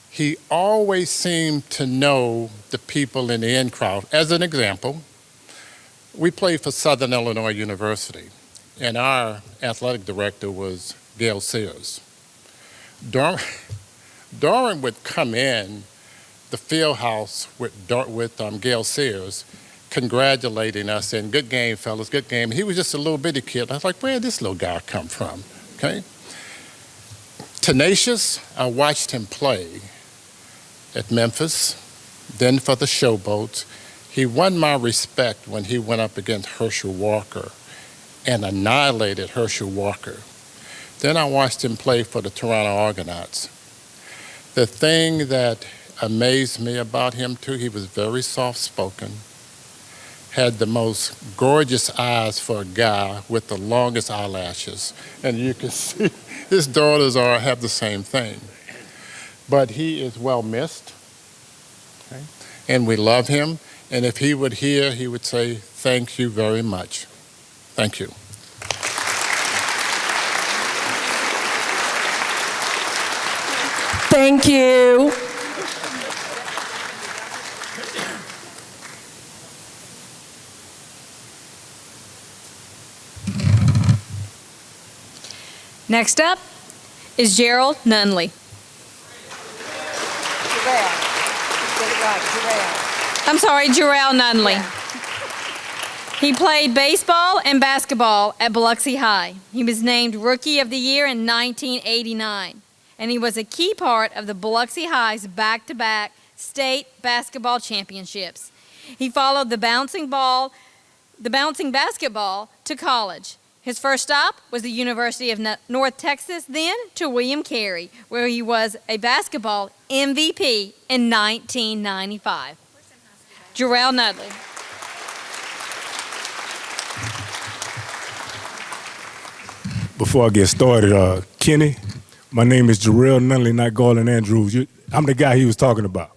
he always seemed to know the people in the in crowd. As an example, we played for Southern Illinois University. and our athletic director was Gail Sears. Dorian would come in the field house with Gail Sears, congratulating us, saying, "Good game, fellas, good game." He was just a little bitty kid. I was like, where did this little guy come from? Okay. Tenacious, I watched him play at Memphis, then for the Showboats. He won my respect when he went up against Herschel Walker and annihilated Herschel Walker. Then I watched him play for the Toronto Argonauts. The thing that amazed me about him, too, he was very soft-spoken, had the most gorgeous eyes for a guy with the longest eyelashes. And you can see his daughters have the same thing. But he is well missed, okay? And we love him. And if he would hear, he would say, "Thank you very much." Thank you. Thank you. Next up is Jerrell Nunley. I'm sorry, Jerrell Nunley. He played baseball and basketball at Biloxi High. He was named Rookie of the Year in 1989, and he was a key part of the Biloxi High's back-to-back state basketball championships. He followed the bouncing basketball to college. His first stop was the University of North Texas, then to William Carey, where he was a basketball MVP in 1995. Jerrell Nunley. Before I get started, Kenny, my name is Jerrell Nunley, not Garland Andrews. I'm the guy he was talking about.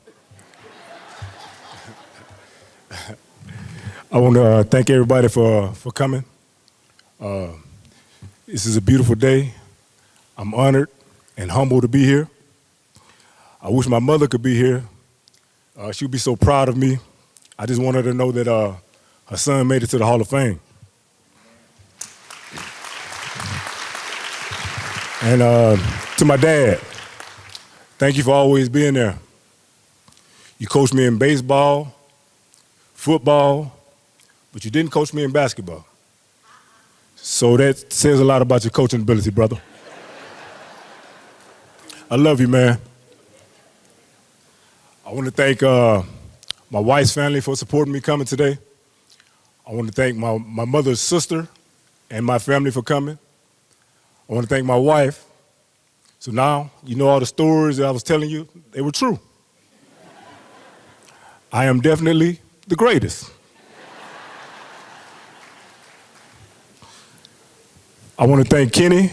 I want to thank everybody for coming. This is a beautiful day. I'm honored and humbled to be here. I wish my mother could be here. She'd be so proud of me. I just want her to know that her son made it to the Hall of Fame. And to my dad, thank you for always being there. You coached me in baseball, football, but you didn't coach me in basketball. So that says a lot about your coaching ability, brother. I love you, man. I want to thank my wife's family for supporting me coming today. I want to thank my mother's sister and my family for coming. I want to thank my wife. So now, you know all the stories that I was telling you, they were true. I am definitely the greatest. I want to thank Kenny.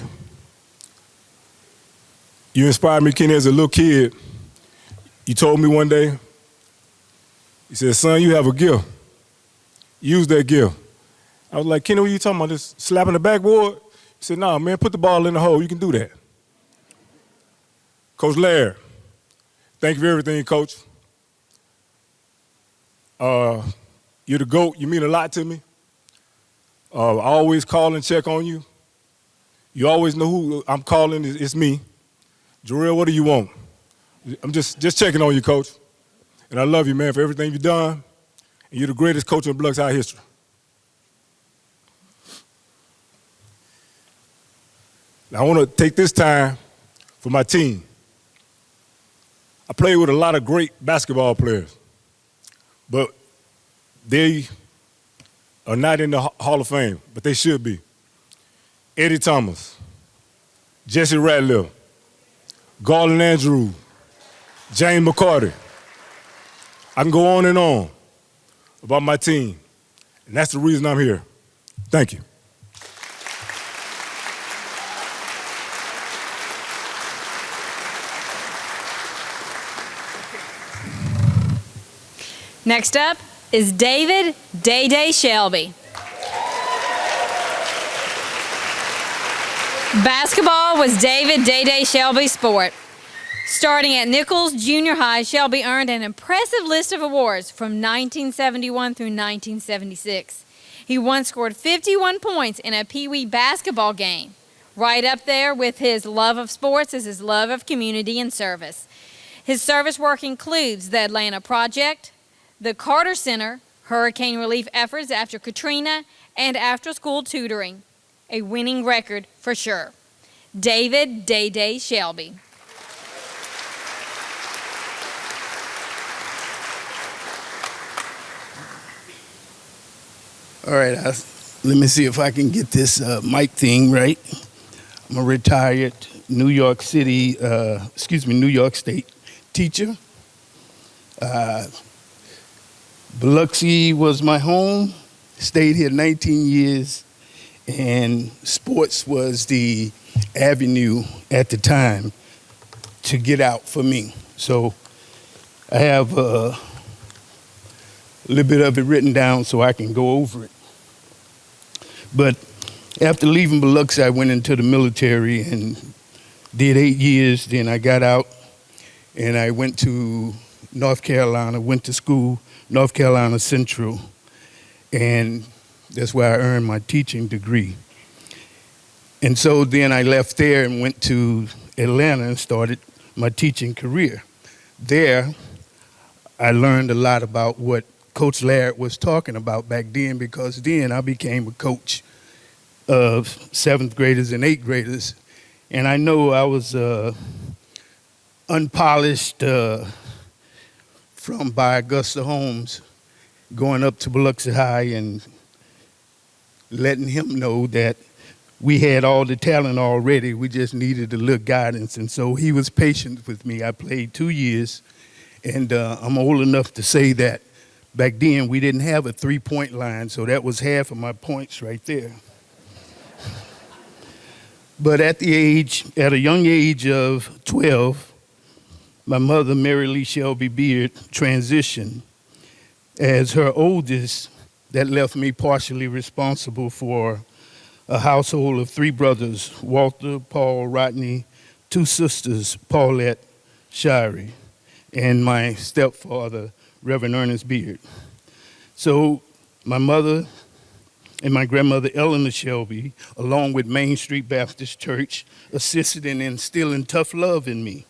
You inspired me, Kenny, as a little kid. You told me one day, you said, "Son, you have a gift. Use that gift." I was like, "Kenny, what are you talking about, just slapping the backboard?" He said, "No, man, put the ball in the hole. You can do that." Coach Laird, thank you for everything, Coach. You're the GOAT. You mean a lot to me. I always call and check on you. You always know who I'm calling. It's me. Jerrell, what do you want? I'm just checking on you, Coach. And I love you, man, for everything you've done. And you're the greatest coach in Biloxi High history. Now, I want to take this time for my team. I played with a lot of great basketball players, but they are not in the Hall of Fame, but they should be. Eddie Thomas, Jesse Ratliff, Garland Andrews, James McCarty. I can go on and on about my team, and that's the reason I'm here. Thank you. Next up is David Day-Day Shelby. Basketball was David Day-Day Shelby's sport. Starting at Nichols Junior High, Shelby earned an impressive list of awards from 1971 through 1976. He once scored 51 points in a Pee Wee basketball game. Right up there with his love of sports is his love of community and service. His service work includes the Atlanta Project, the Carter Center, hurricane relief efforts after Katrina, and after-school tutoring. A winning record for sure. David Day Shelby. All right, let me see if I can get this mic thing right. I'm a retired New York State teacher. Biloxi was my home. Stayed here 19 years, and sports was the avenue at the time to get out for me. So I have a little bit of it written down so I can go over it. But after leaving Biloxi, I went into the military and did 8 years. Then I got out and I went to North Carolina, went to school, North Carolina Central, and that's where I earned my teaching degree. And so then I left there and went to Atlanta and started my teaching career. There, I learned a lot about what Coach Laird was talking about back then, because then I became a coach of 7th graders and 8th graders. And I know I was unpolished from by Augusta Holmes, going up to Biloxi High and letting him know that we had all the talent already. We just needed a little guidance. And so he was patient with me. I played 2 years, and I'm old enough to say that back then we didn't have a three-point line, so that was half of my points right there. But at a young age of 12, my mother, Mary Lee Shelby Beard, transitioned. As her oldest, that left me partially responsible for a household of 3 brothers, Walter, Paul, Rodney, 2 sisters, Paulette, Shirey, and my stepfather, Reverend Ernest Beard. So my mother and my grandmother, Eleanor Shelby, along with Main Street Baptist Church, assisted in instilling tough love in me.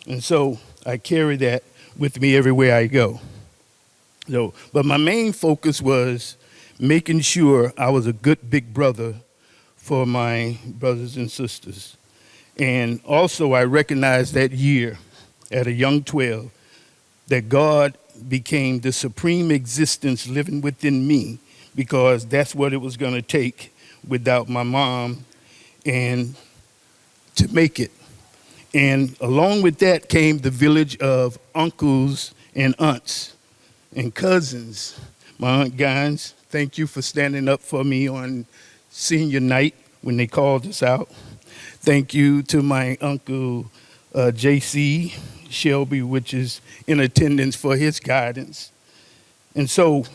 And so I carry that with me everywhere I go. So, but my main focus was making sure I was a good big brother for my brothers and sisters. And also I recognized that year at a young 12 that God became the supreme existence living within me, because that's what it was going to take without my mom and to make it. And along with that came the village of uncles and aunts and cousins. My Aunt Gines, thank you for standing up for me on senior night when they called us out. Thank you to my uncle J.C. Shelby, which is in attendance, for his guidance. And so,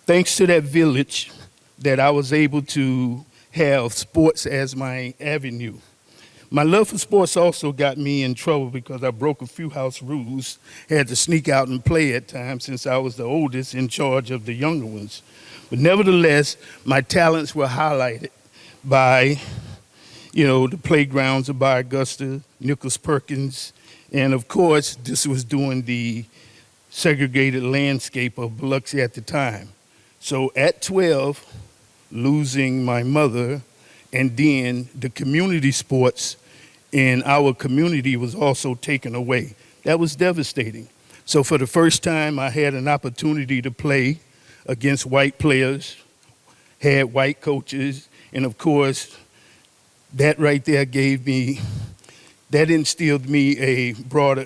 thanks to that village, that I was able to have sports as my avenue. My love for sports also got me in trouble because I broke a few house rules, had to sneak out and play at times since I was the oldest in charge of the younger ones. But nevertheless, my talents were highlighted by, the playgrounds of by Augusta, Nicholas Perkins, and of course, this was during the segregated landscape of Biloxi at the time. So at 12, losing my mother, and then the community sports in our community was also taken away. That was devastating. So for the first time, I had an opportunity to play against white players, had white coaches, and of course, that right there that instilled me a broader,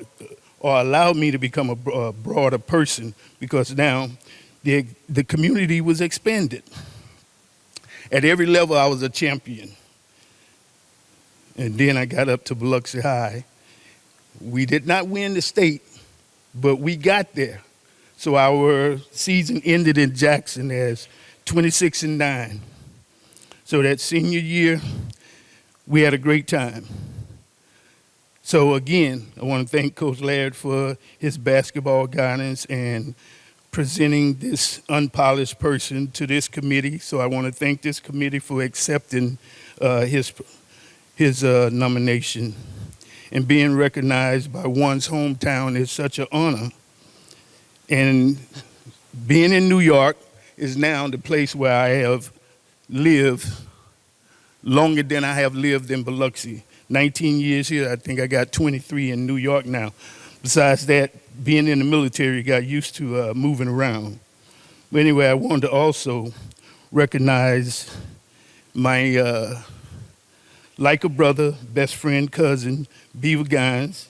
or allowed me to become a broader person, because now the community was expanded. At every level, I was a champion. And then I got up to Biloxi High. We did not win the state, but we got there. So our season ended in Jackson as 26-9. So that senior year, we had a great time. So again, I want to thank Coach Laird for his basketball guidance, and presenting this unpolished person to this committee. So I want to thank this committee for accepting his nomination. And being recognized by one's hometown is such an honor. And being in New York is now the place where I have lived longer than I have lived in Biloxi. 19 years here, I think I got 23 in New York now. Besides that, being in the military, got used to moving around. But anyway, I wanted to also recognize my like a brother, best friend, cousin, Beaver Gines.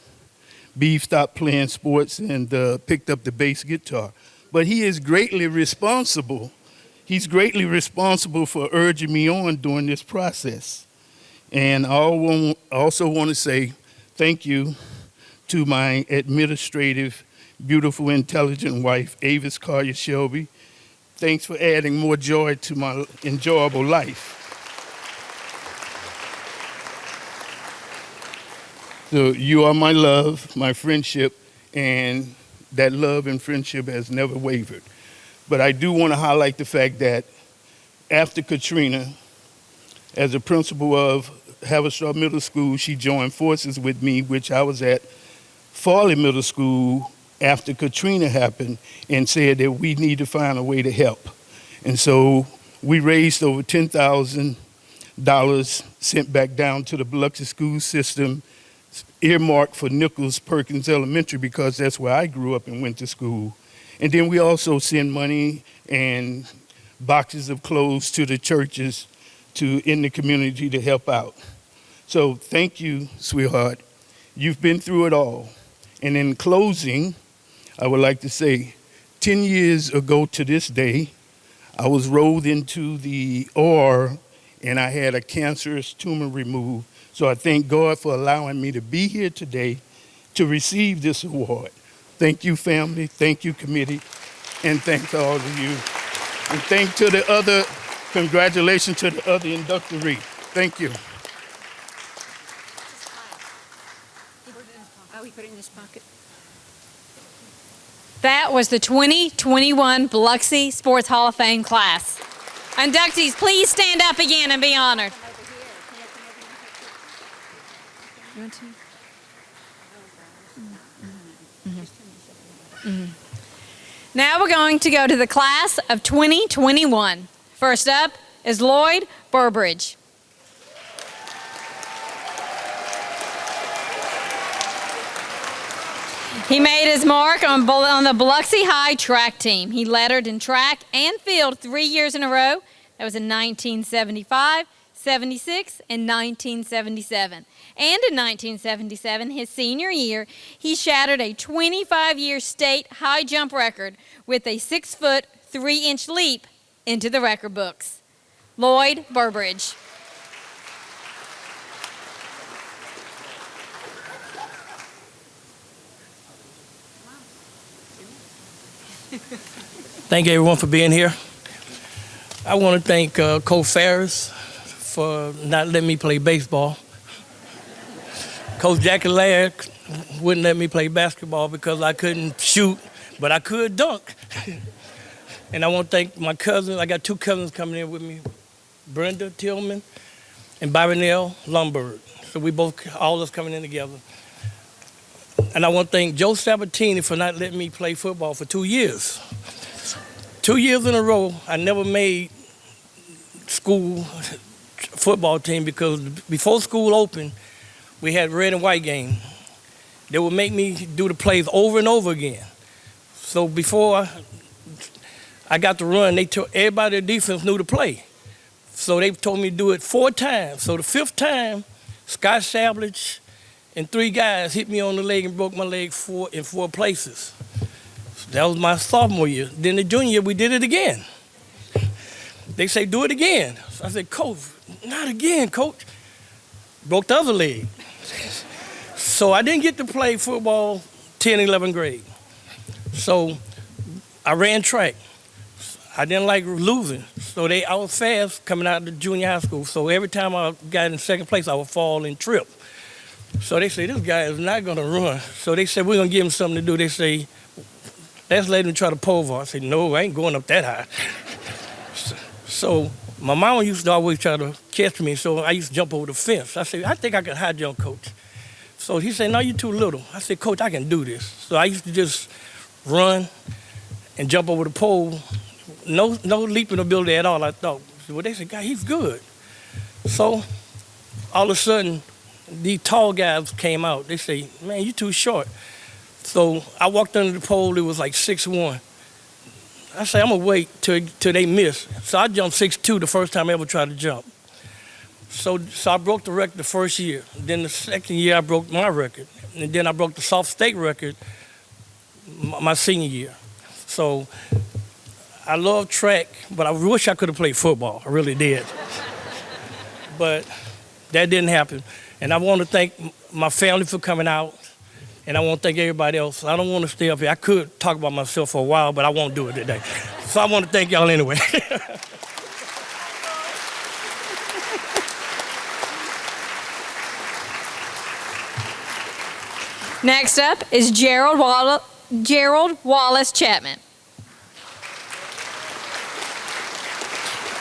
Beav stopped playing sports and picked up the bass guitar. But he is greatly responsible. He's greatly responsible for urging me on during this process. And I also want to say thank you to my administrative, beautiful, intelligent wife, Avis Collier Shelby. Thanks for adding more joy to my enjoyable life. So you are my love, my friendship, and that love and friendship has never wavered. But I do want to highlight the fact that after Katrina, as a principal of Haverstraw Middle School, she joined forces with me, which I was at Fairley Middle School after Katrina happened, and said that we need to find a way to help. And so we raised over $10,000 sent back down to the Biloxi school system, earmarked for Nichols Perkins Elementary because that's where I grew up and went to school. And then we also send money and boxes of clothes to the churches in the community to help out. So thank you, sweetheart. You've been through it all. And in closing, I would like to say 10 years ago to this day, I was rolled into the OR and I had a cancerous tumor removed. So I thank God for allowing me to be here today to receive this award. Thank you, family. Thank you, committee. And thanks to all of you. And congratulations to the other inductee. Thank you. Oh, he put it in his pocket. That was the 2021 Biloxi Sports Hall of Fame class. Inductees, please stand up again and be honored. You want to? Now we're going to go to the class of 2021. First up is Lloyd Burbridge. He made his mark on the Biloxi High track team. He lettered in track and field 3 years in a row. That was in 1975, 76, and 1977. And in 1977, his senior year, he shattered a 25-year state high jump record with a 6-foot, 3-inch leap into the record books. Lloyd Burbridge. Thank everyone for being here. I want to thank Coach Ferris for not letting me play baseball. Coach Jackie Laird wouldn't let me play basketball because I couldn't shoot, but I could dunk. And I want to thank my cousins. I got 2 cousins coming in with me, Brenda Tillman and Byronell Lumberg. So we both, all of us coming in together. And I want to thank Joe Sabatini for not letting me play football for 2 years. 2 years in a row, I never made school football team because before school opened, we had red and white game. They would make me do the plays over and over again. So before I got to run, everybody in defense knew to play. So they told me to do it 4 times. So the 5th time, Scott Savage and 3 guys hit me on the leg and broke my leg in 4 places. So that was my sophomore year. Then the junior year, we did it again. They say, do it again. So I said, Coach, not again, Coach. Broke the other leg. So I didn't get to play football 10th, 11th grade. So I ran track. I didn't like losing. So I was fast coming out of the junior high school. So every time I got in 2nd place, I would fall and trip. So they say, this guy is not going to run. So they said, we're going to give him something to do. They say, Let's let him try the pole vault. I said, no, I ain't going up that high. So my mama used to always try to catch me, so I used to jump over the fence. I said, I think I can high jump, Coach. So he said, no, you're too little. I said, Coach, I can do this. So I used to just run and jump over the pole. No leaping ability at all, I thought. Well, they said, God, he's good. So all of a sudden, these tall guys came out. They say, man, you're too short. So I walked under the pole, it was like 6'1". I said, I'm gonna wait till they miss. So I jumped 6'2" the first time I ever tried to jump. So I broke the record the first year. Then the second year I broke my record. And then I broke the soft state record my senior year. So I love track, but I wish I could have played football. I really did. But that didn't happen. And I want to thank my family for coming out. And I want to thank everybody else. I don't want to stay up here. I could talk about myself for a while, but I won't do it today. So I want to thank y'all anyway. Next up is Gerald Wallace Chapman.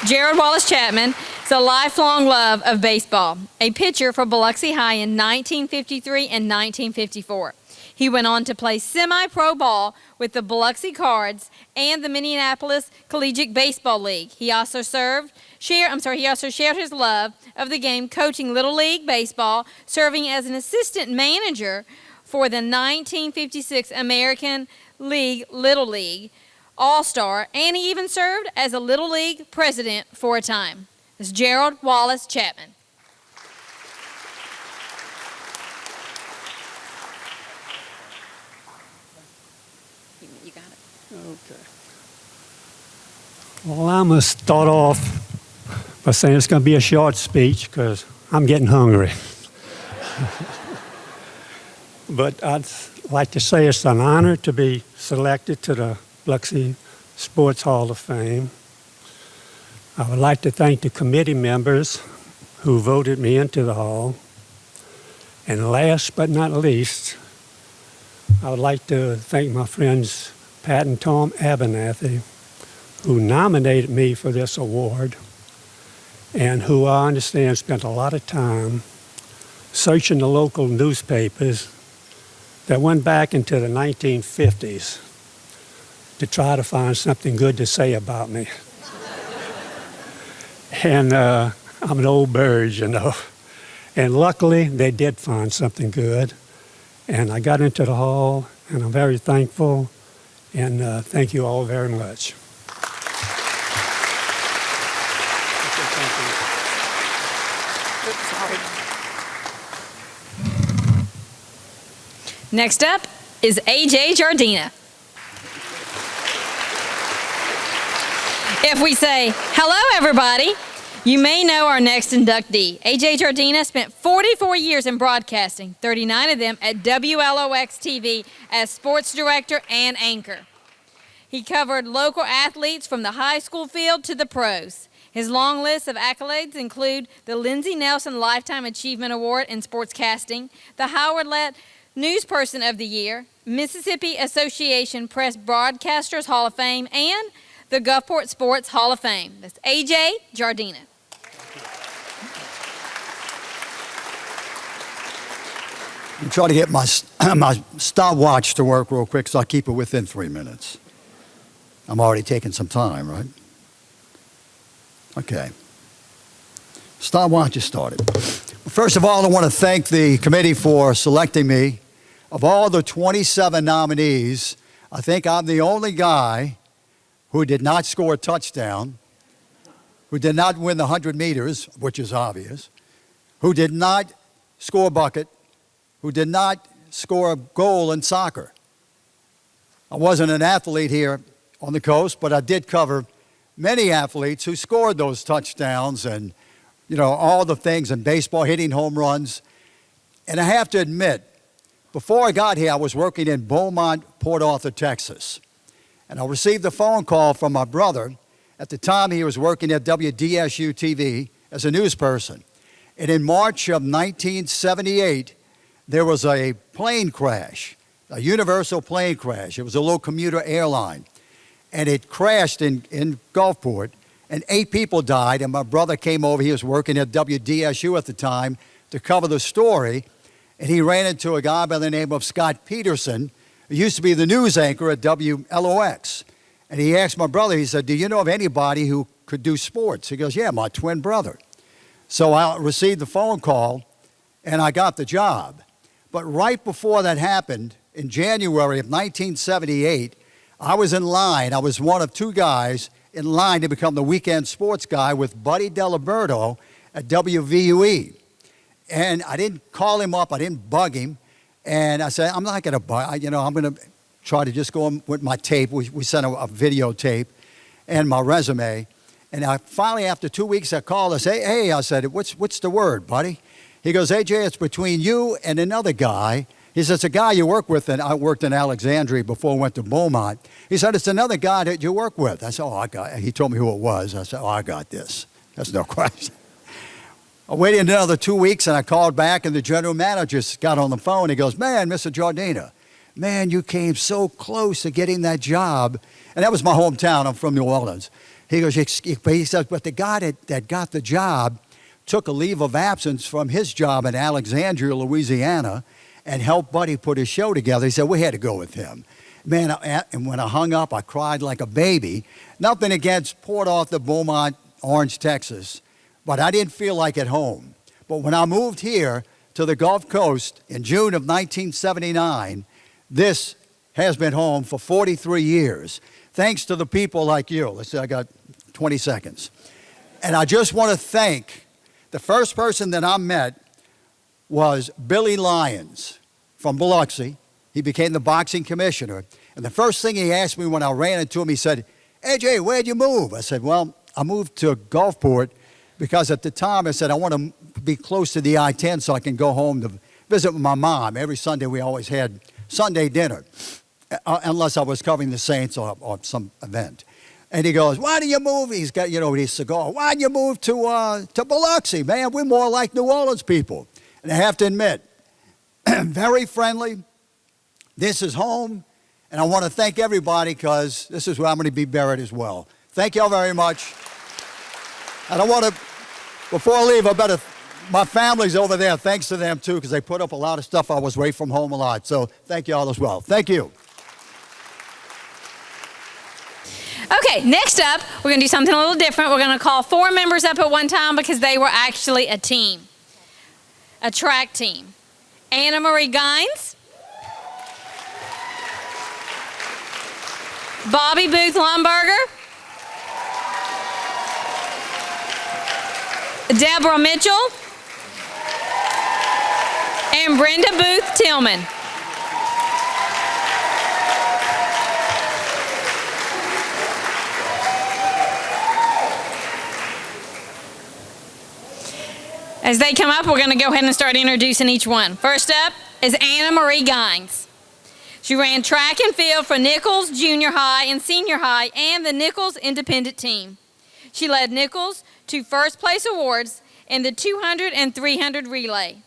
Gerald Wallace Chapman is a lifelong love of baseball, a pitcher for Biloxi High in 1953 and 1954. He went on to play semi-pro ball with the Biloxi Cards and the Minneapolis Collegiate Baseball League. He also shared his love of the game coaching Little League Baseball, serving as an assistant manager for the 1956 American League Little League All-Star, and he even served as a Little League president for a time. It's Gerald Wallace Chapman. You got it. Okay. Well, I'm going to start off by saying it's going to be a short speech because I'm getting hungry. But I'd like to say it's an honor to be selected to the Biloxi Sports Hall of Fame. I would like to thank the committee members who voted me into the hall. And last but not least, I would like to thank my friends Pat and Tom Abernathy, who nominated me for this award and who I understand spent a lot of time searching the local newspapers that went back into the 1950s to try to find something good to say about me. And I'm an old bird, you know. And luckily, they did find something good. And I got into the hall, and I'm very thankful. And thank you all very much. Next up is A.J. Giardina. If we say, hello, everybody, you may know our next inductee. A.J. Giardina spent 44 years in broadcasting, 39 of them at WLOX-TV as sports director and anchor. He covered local athletes from the high school field to the pros. His long list of accolades include the Lindsey Nelson Lifetime Achievement Award in Sportscasting, the Howard Lett Newsperson of the Year, Mississippi Association Press Broadcasters Hall of Fame, and the Gulfport Sports Hall of Fame. That's A.J. Giardina. I'm trying to get my stopwatch to work real quick so I keep it within 3 minutes. I'm already taking some time, right? Okay. Stopwatch is started. First of all, I want to thank the committee for selecting me. Of all the 27 nominees, I think I'm the only guy who did not score a touchdown, who did not win the 100 meters, which is obvious, who did not score a bucket, who did not score a goal in soccer. I wasn't an athlete here on the coast, but I did cover many athletes who scored those touchdowns and, you know, all the things in baseball, hitting home runs. And I have to admit, before I got here, I was working in Beaumont, Port Arthur, Texas. And I received a phone call from my brother. At the time, he was working at WDSU-TV as a news person. And in March of 1978, there was a plane crash a Universal plane crash. It was a little commuter airline. And it crashed in Gulfport, and 8 people died. And my brother came over. He was working at WDSU at the time to cover the story. And he ran into a guy by the name of Scott Peterson, who used to be the news anchor at WLOX. And he asked my brother, he said, do you know of anybody who could do sports? He goes, yeah, my twin brother. So I received the phone call, and I got the job. But right before that happened, in January of 1978, I was in line. I was one of 2 guys in line to become the weekend sports guy with Buddy Diliberto at WVUE. And I didn't call him up. I didn't bug him. And I said, I'm not going to bug. I'm going to try to just go with my tape. We sent a videotape and my resume. And I finally, after 2 weeks, I called. I said, hey, I said, what's the word, buddy? He goes, AJ, it's between you and another guy. He said, it's a guy you work with, and I worked in Alexandria before I went to Beaumont. He said, it's another guy that you work with. I said, oh, I got it. He told me who it was. I said, oh, I got this. That's no question. I waited another 2 weeks, and I called back, and the general manager got on the phone. He goes, man, Mr. Giardina, man, you came so close to getting that job. And that was my hometown. I'm from New Orleans. He goes, he says, but the guy that got the job took a leave of absence from his job in Alexandria, Louisiana, and helped Buddy put his show together. He said, we had to go with him. Man, and when I hung up, I cried like a baby. Nothing against Port Arthur, Beaumont, Orange, Texas, but I didn't feel like at home. But when I moved here to the Gulf Coast in June of 1979, this has been home for 43 years, thanks to the people like you. Let's say I got 20 seconds. And I just want to thank the first person that I met was Billy Lyons from Biloxi. He became the boxing commissioner. And the first thing he asked me when I ran into him, he said, AJ, where'd you move? I said, well, I moved to Gulfport because at the time I said, I want to be close to the I-10 so I can go home to visit with my mom. Every Sunday we always had Sunday dinner, unless I was covering the Saints or some event. And he goes, why do you move? He's got, his cigar. Why do you move to Biloxi? Man, we're more like New Orleans people. And I have to admit, very friendly. This is home. And I want to thank everybody because this is where I'm going to be buried as well. Thank you all very much. And I want to, before I leave, my family's over there. Thanks to them, too, because they put up a lot of stuff. I was away from home a lot. So thank you all as well. Thank you. Okay, next up, we're going to do something a little different. We're going to call 4 members up at one time because they were actually a team, a track team. Anna Marie Gines, Bobby Booth Lumberger, Deborah Mitchell, and Brenda Booth Tillman. As they come up, we're going to go ahead and start introducing each one. First up is Anna Marie Gines. She ran track and field for Nichols Junior High and Senior High and the Nichols Independent Team. She led Nichols to first place awards in the 200 and 300 relay.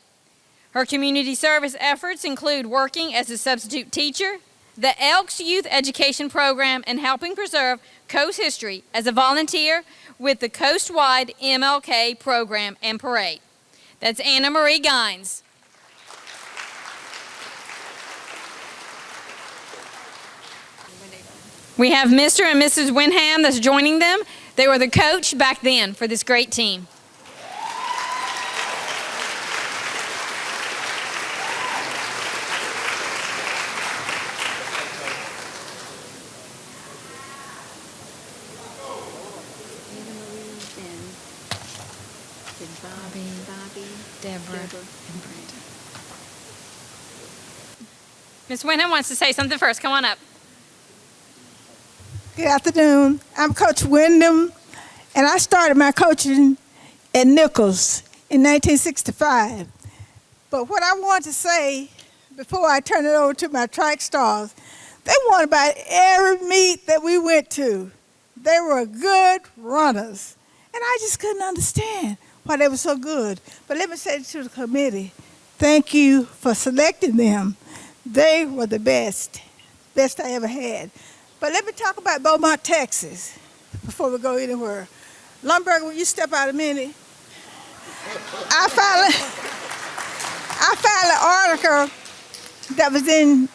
Her community service efforts include working as a substitute teacher, the Elks Youth Education Program, and helping preserve Coast history as a volunteer with the coast-wide MLK program and parade. That's Anna Marie Gines. We have Mr. and Mrs. Winham that's joining them. They were the coach back then for this great team. Deborah, and Brenda. Ms. Winham wants to say something first. Come on up. Good afternoon. I'm Coach Wyndham, and I started my coaching at Nichols in 1965. But what I want to say before I turn it over to my track stars, they won about every meet that we went to. They were good runners, and I just couldn't understand why they were so good. But let me say to the committee, thank you for selecting them. They were the best I ever had. But let me talk about Beaumont, Texas, before we go anywhere. Lumberger, will you step out a minute? I found an article that was in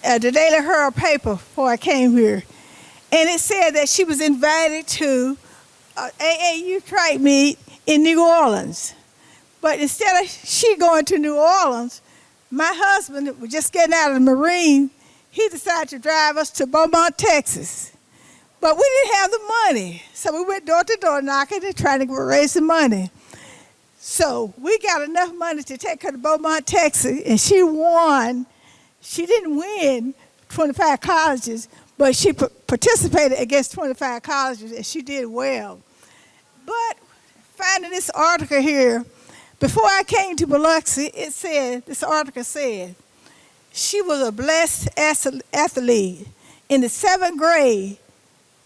the Daily Herald paper before I came here. And it said that she was invited to an AAU track meet in New Orleans. But instead of she going to New Orleans, my husband was just getting out of the Marine. He decided to drive us to Beaumont, Texas. But we didn't have the money. So we went door to door knocking and trying to raise the money. So we got enough money to take her to Beaumont, Texas, and she won. She didn't win 25 colleges, but she participated against 25 colleges, and she did well. But finding this article here, before I came to Biloxi, this article said, she was a blessed athlete. In the 7th grade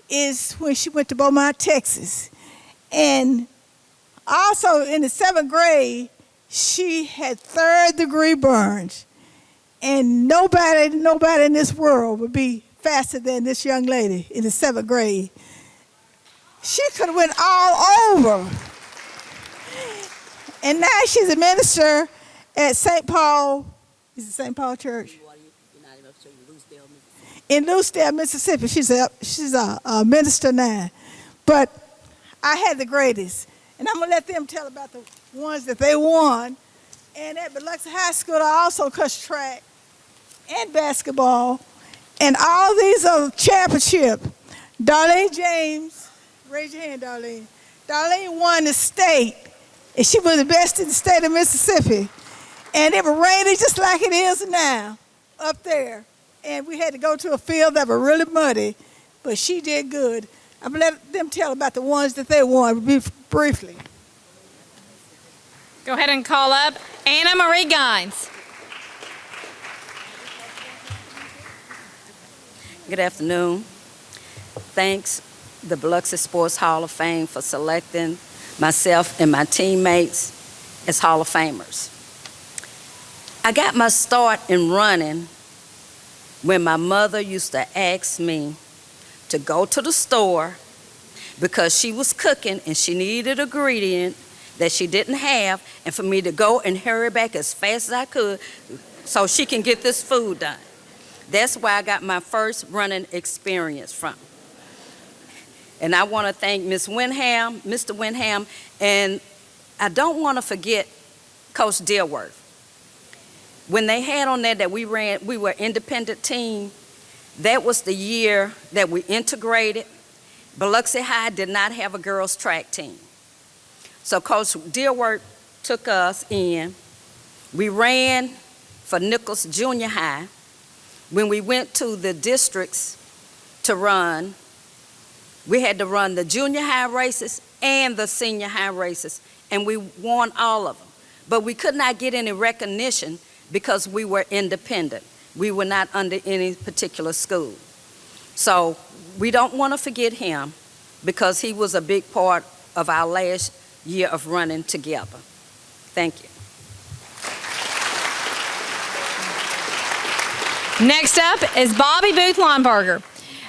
is when she went to Beaumont, Texas. And also in the 7th grade, she had 3rd-degree burns. And nobody in this world would be faster than this young lady in the 7th grade. She could have went all over. And now she's a minister at St. Paul. Is it St. Paul Church? In Lucedale, Mississippi. She's a minister now. But I had the greatest. And I'm going to let them tell about the ones that they won. And at Biloxi High School, I also coached track and basketball. And all these are championship. Darlene James, raise your hand, Darlene. Darlene won the state. And she was the best in the state of Mississippi. And it was raining just like it is now up there. And we had to go to a field that was really muddy, but she did good. I'm going to let them tell about the ones that they won briefly. Go ahead and call up Anna Marie Gines. Good afternoon. Thanks, the Biloxi Sports Hall of Fame, for selecting myself and my teammates as Hall of Famers. I got my start in running when my mother used to ask me to go to the store because she was cooking and she needed an ingredient that she didn't have, and for me to go and hurry back as fast as I could so she can get this food done. That's where I got my first running experience from. And I want to thank Ms. Winham, Mr. Winham, and I don't want to forget Coach Dilworth. When they had on there that we were an independent team, that was the year that we integrated. Biloxi High did not have a girls' track team. So Coach Dilworth took us in. We ran for Nichols Junior High. When we went to the districts to run, we had to run the junior high races and the senior high races, and we won all of them. But we could not get any recognition because we were independent. We were not under any particular school. So we don't want to forget him because he was a big part of our last year of running together. Thank you. Next up is Bobby Booth Lomberger,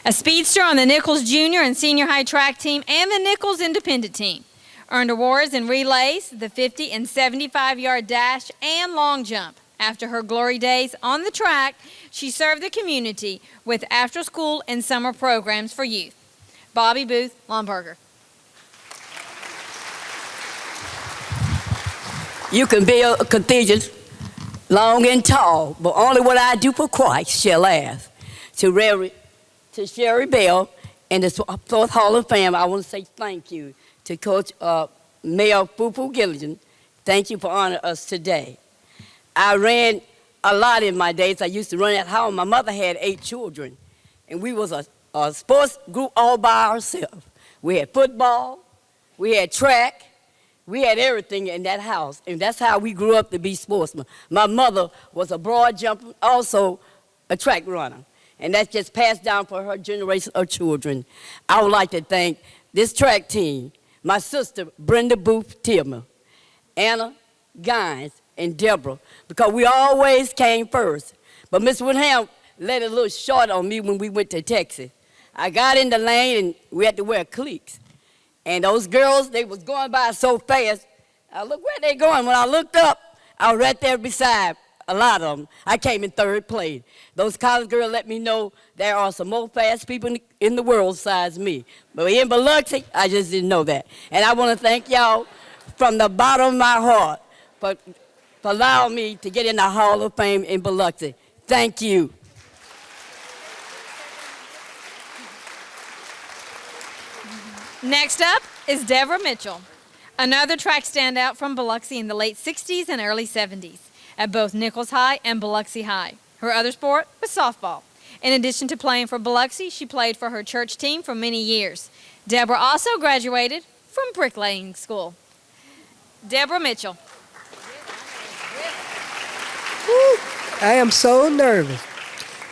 a speedster on the Nichols Junior and Senior High track team and the Nichols Independent team. Earned awards in relays, the 50 and 75-yard dash, and long jump. After her glory days on the track, she served the community with after-school and summer programs for youth. Bobby Booth Lomberger. You can build a cathedral long and tall, but only what I do for Christ shall last. To Sherry Bell and the Fourth Hall of Fame, I want to say thank you. To Coach Mayor Fufu Gilligan, thank you for honoring us today. I ran a lot in my days. I used to run at home. My mother had 8 children, and we was a sports group all by ourselves. We had football, we had track, we had everything in that house, and that's how we grew up to be sportsmen. My mother was a broad jumper, also a track runner, and that's just passed down for her generation of children. I would like to thank this track team, my sister Brenda Booth Tillman, Anna Gines, and Deborah, because we always came first. But Miss Woodham let it a little short on me when we went to Texas. I got in the lane and we had to wear cleats. And those girls, they was going by so fast. I looked where they going. When I looked up, I was right there beside a lot of them. I came in third place. Those college girls let me know there are some more fast people in the world besides me. But in Biloxi, I just didn't know that. And I want to thank y'all from the bottom of my heart for allowing me to get in the Hall of Fame in Biloxi. Thank you. Next up is Deborah Mitchell, another track standout from Biloxi in the late 60s and early 70s at both Nichols High and Biloxi High. Her other sport was softball. In addition to playing for Biloxi, she played for her church team for many years. Deborah also graduated from bricklaying school. Deborah Mitchell. Woo, I am so nervous.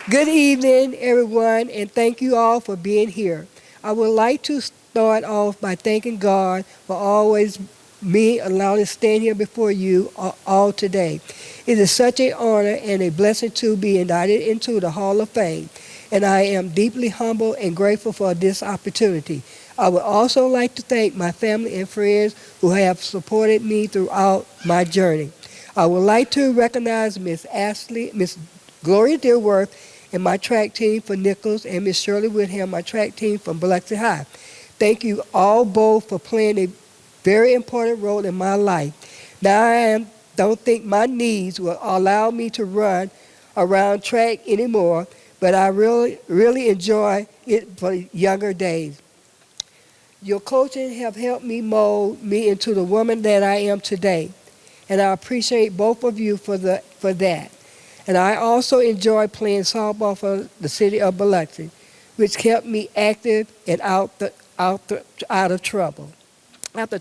Good evening, everyone, and thank you all for being here. I would like to start off by thanking God for always me allowing to stand here before you all today. It is such an honor and a blessing to be indicted into the Hall of Fame, and I am deeply humbled and grateful for this opportunity. I would also like to thank my family and friends who have supported me throughout my journey. I would like to recognize Miss Gloria Dilworth and my track team for Nichols, and Miss Shirley Whitham, my track team from Biloxi High. Thank you all both for playing a very important role in my life. Now I don't think my knees will allow me to run around track anymore, but I really enjoy it for younger days. Your coaching have helped me mold me into the woman that I am today, and I appreciate both of you for that. And I also enjoy playing softball for the city of Biloxi, which kept me active and out of trouble. After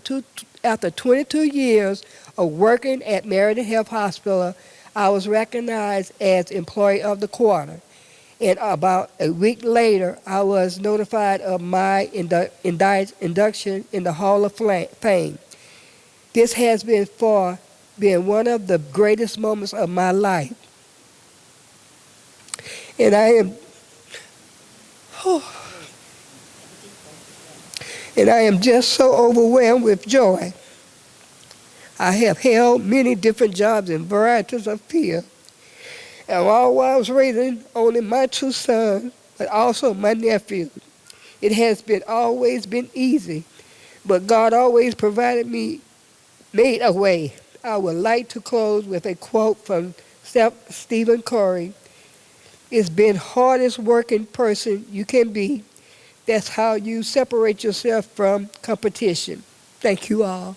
22 years of working at Meriden Health Hospital, I was recognized as Employee of the Quarter. And about a week later, I was notified of my induction in the Hall of Fame. This has been one of the greatest moments of my life. And I am just so overwhelmed with joy. I have held many different jobs in varieties of fields. And while I was raising only my two sons, but also my nephews, it has always been easy, but God always made a way. I would like to close with a quote from Stephen Curry. It's been hardest working person you can be. That's how you separate yourself from competition. Thank you all.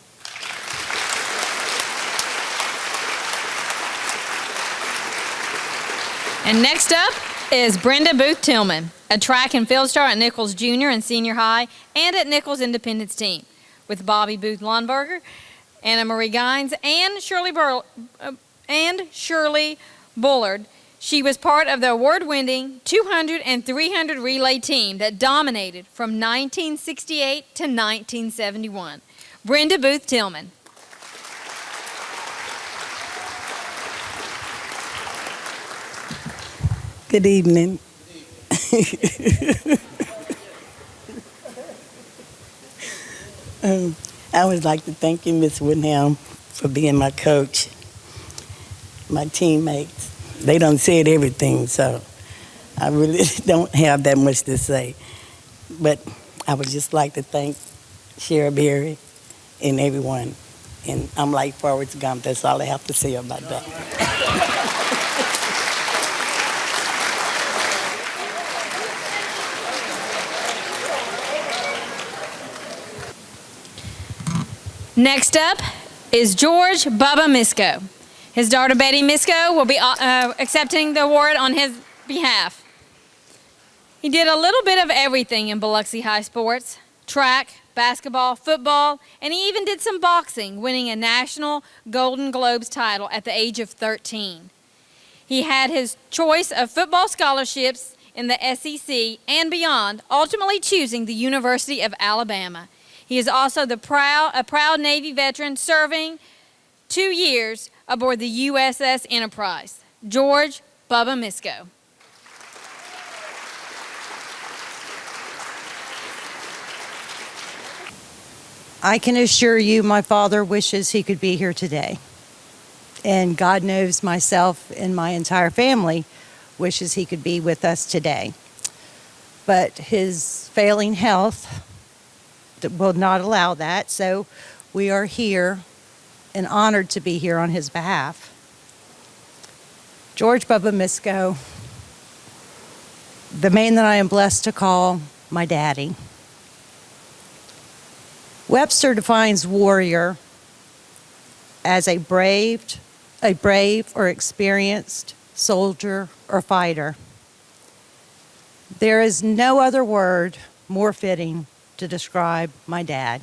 And next up is Brenda Booth Tillman, a track and field star at Nichols Junior and Senior High and at Nichols Independence team, with Bobby Booth Lundberger, Anna Marie Gines, and Shirley Bullard. She was part of the award-winning 200 and 300 relay team that dominated from 1968 to 1971. Brenda Booth Tillman. Good evening. I would like to thank you, Ms. Woodham, for being my coach, my teammates. They done said everything, so I really don't have that much to say. But I would just like to thank Shelby and everyone. And I'm like Forrest Gump. That's all I have to say about that. Next up is George Bubba Misko. His daughter Betty Misko will be accepting the award on his behalf. He did a little bit of everything in Biloxi High sports: track, basketball, football, and he even did some boxing, winning a national Golden Globes title at the age of 13. He had his choice of football scholarships in the SEC and beyond, ultimately choosing the University of Alabama. He is also a proud Navy veteran, serving 2 years aboard the USS Enterprise. George Bubba Misko. I can assure you my father wishes he could be here today. And God knows myself and my entire family wishes he could be with us today. But his failing health will not allow that, so we are here and honored to be here on his behalf. George Bubba Misko, the man that I am blessed to call my daddy. Webster defines warrior as a brave or experienced soldier or fighter. There is no other word more fitting to describe my dad.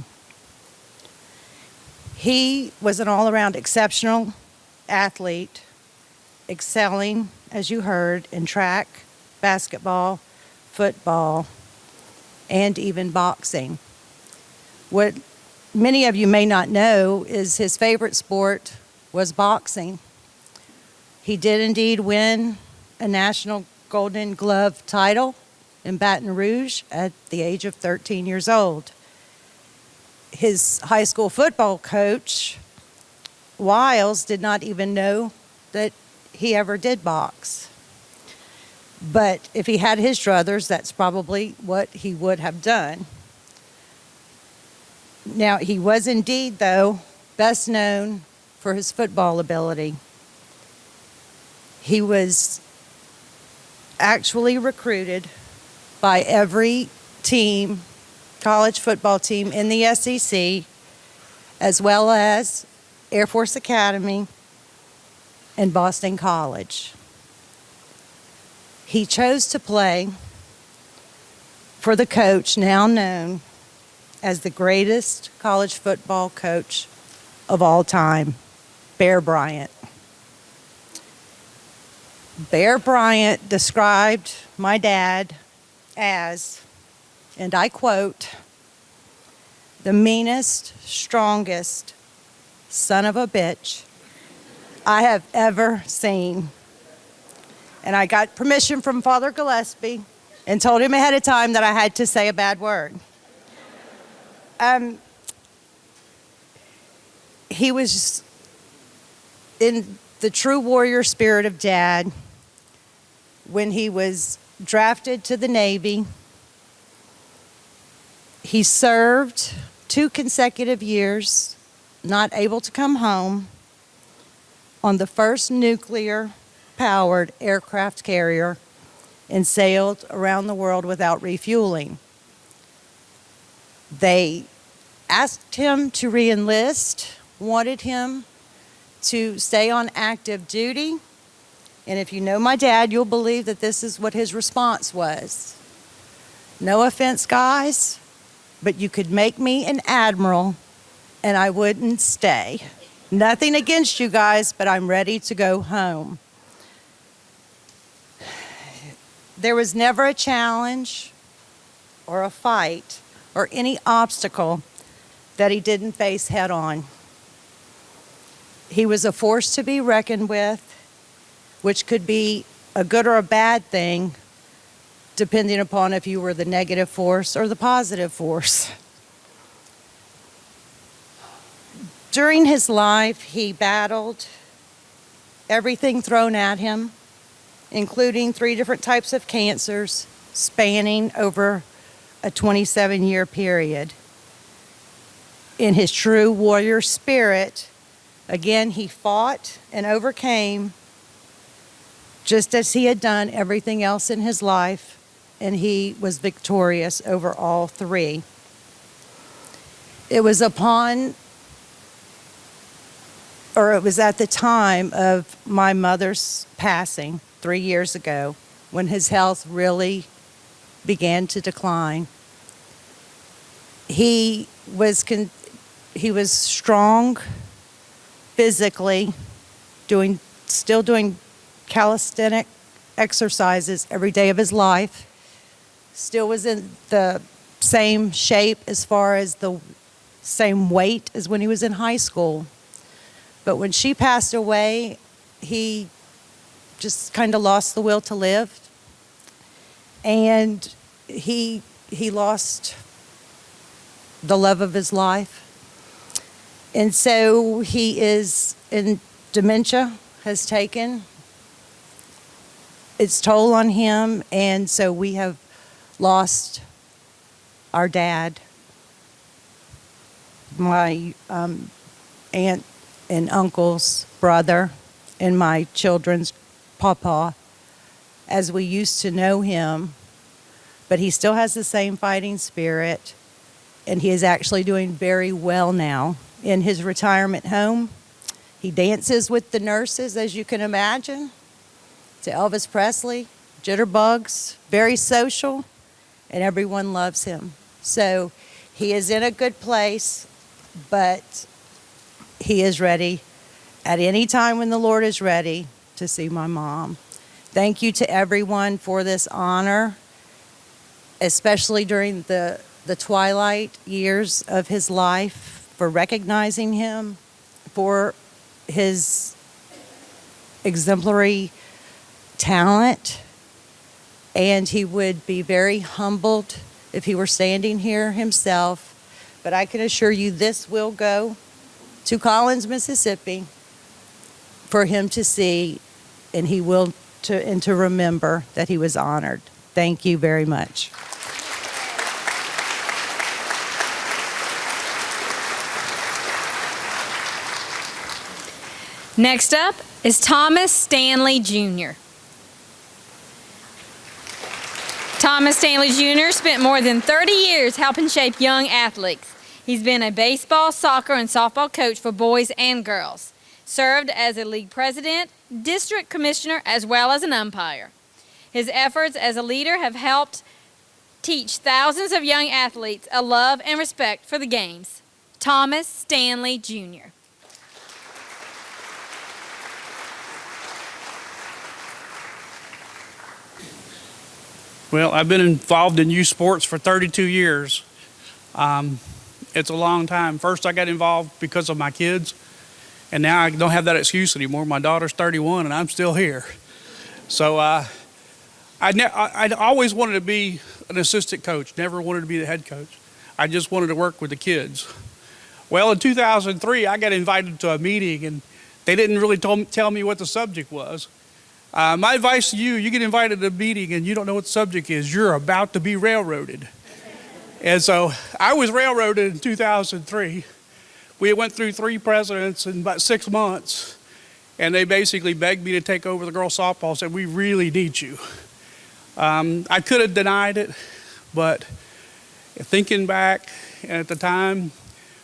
He was an all-around exceptional athlete, excelling, as you heard, in track, basketball, football, and even boxing. What many of you may not know is his favorite sport was boxing. He did indeed win a National Golden Glove title in Baton Rouge at the age of 13 years old. His high school football coach, Wiles, did not even know that he ever did box. But if he had his druthers, that's probably what he would have done. Now, he was indeed, though, best known for his football ability. He was actually recruited by every team, college football team in the SEC, as well as Air Force Academy and Boston College. He chose to play for the coach now known as the greatest college football coach of all time, Bear Bryant. Bear Bryant described my dad as, and I quote, the meanest, strongest son of a bitch I have ever seen. And I got permission from Father Gillespie and told him ahead of time that I had to say a bad word. He was in the true warrior spirit of Dad when he was drafted to the Navy. He served 2 consecutive years, not able to come home, on the first nuclear-powered aircraft carrier and sailed around the world without refueling. They asked him to re-enlist, wanted him to stay on active duty, and if you know my dad, you'll believe that this is what his response was. No offense, guys, but you could make me an admiral and I wouldn't stay. Nothing against you guys, but I'm ready to go home. There was never a challenge or a fight or any obstacle that he didn't face head on. He was a force to be reckoned with, which could be a good or a bad thing, depending upon if you were the negative force or the positive force. During his life, he battled everything thrown at him, including 3 different types of cancers, spanning over a 27-year period. In his true warrior spirit, again, he fought and overcame just as he had done everything else in his life, and he was victorious over all 3. It was at the time of my mother's passing 3 years ago when his health really began to decline. He was strong physically, still doing calisthenic exercises every day of his life, still was in the same shape as far as the same weight as when he was in high school. But when she passed away, he just kind of lost the will to live. And he lost the love of his life. And so he is in dementia, has taken its toll on him. And so we have lost our dad, my aunt and uncle's brother, and my children's papa, as we used to know him. But he still has the same fighting spirit, and he is actually doing very well now in his retirement home. He dances with the nurses, as you can imagine, to Elvis Presley, jitterbugs, very social, and everyone loves him. So he is in a good place, but he is ready at any time when the Lord is ready to see my mom. Thank you to everyone for this honor, especially during the twilight years of his life, for recognizing him, for his exemplary talent. And he would be very humbled if he were standing here himself. But I can assure you this will go to Collins, Mississippi, for him to see, and he will to remember that he was honored. Thank you very much. Next up is Thomas Stanley Jr. Thomas Stanley Jr. spent more than 30 years helping shape young athletes. He's been a baseball, soccer, and softball coach for boys and girls. Served as a league president, district commissioner, as well as an umpire. His efforts as a leader have helped teach thousands of young athletes a love and respect for the games. Thomas Stanley Jr. Well, I've been involved in youth sports for 32 years. It's a long time. First, I got involved because of my kids, and now I don't have that excuse anymore. My daughter's 31, and I'm still here. So I always wanted to be an assistant coach, never wanted to be the head coach. I just wanted to work with the kids. Well, in 2003, I got invited to a meeting, and they didn't really tell me what the subject was. My advice to you, you get invited to a meeting and you don't know what the subject is, you're about to be railroaded. And so I was railroaded in 2003. We went through 3 presidents in about 6 months, and they basically begged me to take over the girls' softball, said, we really need you. I could have denied it, but thinking back at the time,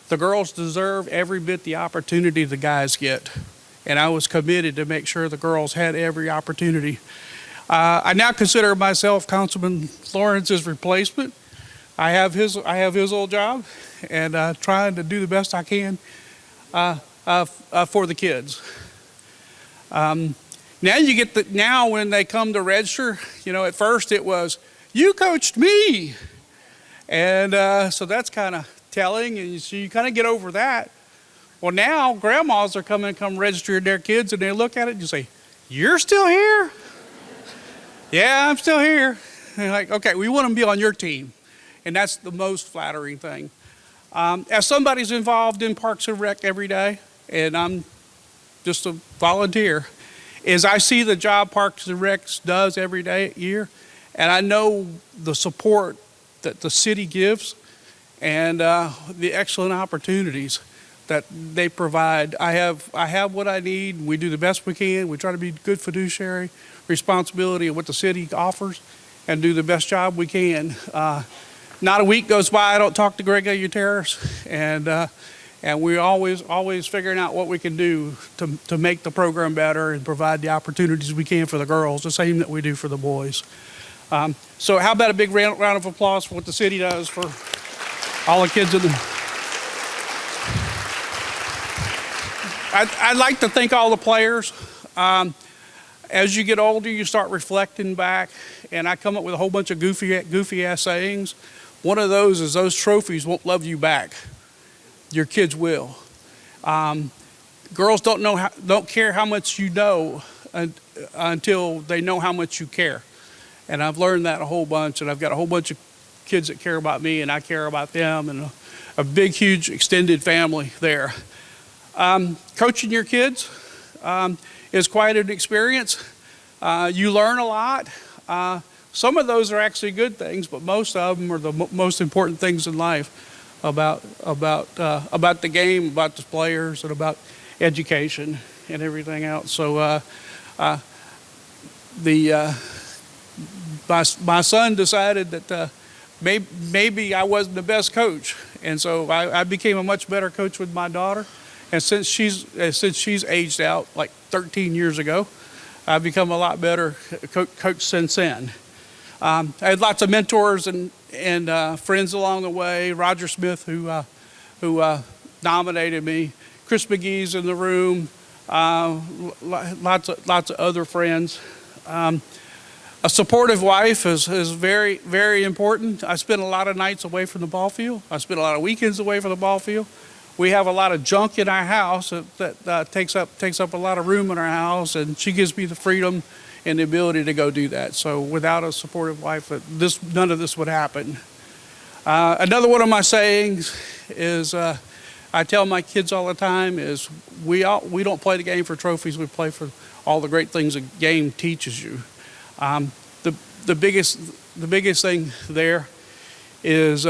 the girls deserve every bit the opportunity the guys get. And I was committed to make sure the girls had every opportunity. I now consider myself Councilman Lawrence's replacement. I have his old job, and trying to do the best I can for the kids. Now when they come to register, at first it was, you coached me. And so that's kind of telling, and so you kind of get over that. Well, now grandmas are come register their kids, and they look at it and you say, you're still here? Yeah, I'm still here. And they're like, okay, we want to be on your team. And that's the most flattering thing. As somebody's involved in Parks and Rec every day, and I'm just a volunteer, is I see the job Parks and Rec does every year, and I know the support that the city gives and the excellent opportunities that they provide. I have what I need. We do the best we can. We try to be good fiduciary responsibility of what the city offers and do the best job we can. Not a week goes by I don't talk to Greg Gutierrez, and we're always figuring out what we can do to make the program better and provide the opportunities we can for the girls, the same that we do for the boys. So how about a big round of applause for what the city does for all the kids in the... I'd like to thank all the players. As you get older, you start reflecting back, and I come up with a whole bunch of goofy ass sayings. One of those is those trophies won't love you back. Your kids will. Girls don't care how much you know until they know how much you care. And I've learned that a whole bunch, and I've got a whole bunch of kids that care about me, and I care about them, and a big, huge extended family there. Coaching your kids is quite an experience. You learn a lot. Some of those are actually good things, but most of them are the most important things in life about the game, about the players, and about education and everything else. So my son decided that maybe I wasn't the best coach, and so I became a much better coach with my daughter. And since she's aged out like 13 years ago, I've become a lot better coach since then. I had lots of mentors and friends along the way. Roger Smith, who nominated me. Chris McGee's in the room. Lots of other friends. A supportive wife is very, very important. I spend a lot of nights away from the ball field. I spend a lot of weekends away from the ball field. We have a lot of junk in our house that takes up a lot of room in our house, and she gives me the freedom and the ability to go do that. So without a supportive wife, none of this would happen. Another one of my sayings is, I tell my kids all the time, is we don't play the game for trophies. We play for all the great things the game teaches you. The biggest thing there is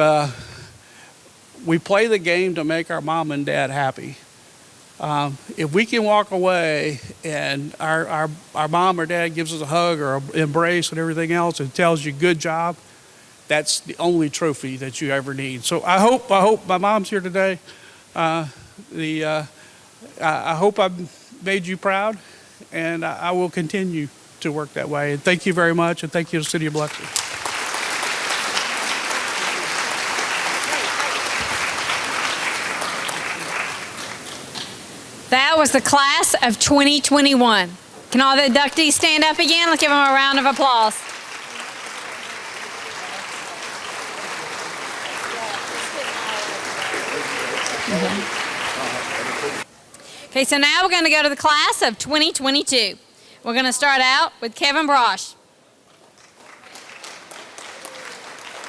we play the game to make our mom and dad happy. If we can walk away and our mom or dad gives us a hug or an embrace and everything else and tells you good job, that's the only trophy that you ever need. So I hope my mom's here today. I hope I've made you proud, and I will continue to work that way. And thank you very much, and thank you to the City of Biloxi. That was the class of 2021. Can all the inductees stand up again? Let's give them a round of applause. Okay, so now we're going to go to the class of 2022. We're going to start out with Kevin Brosh.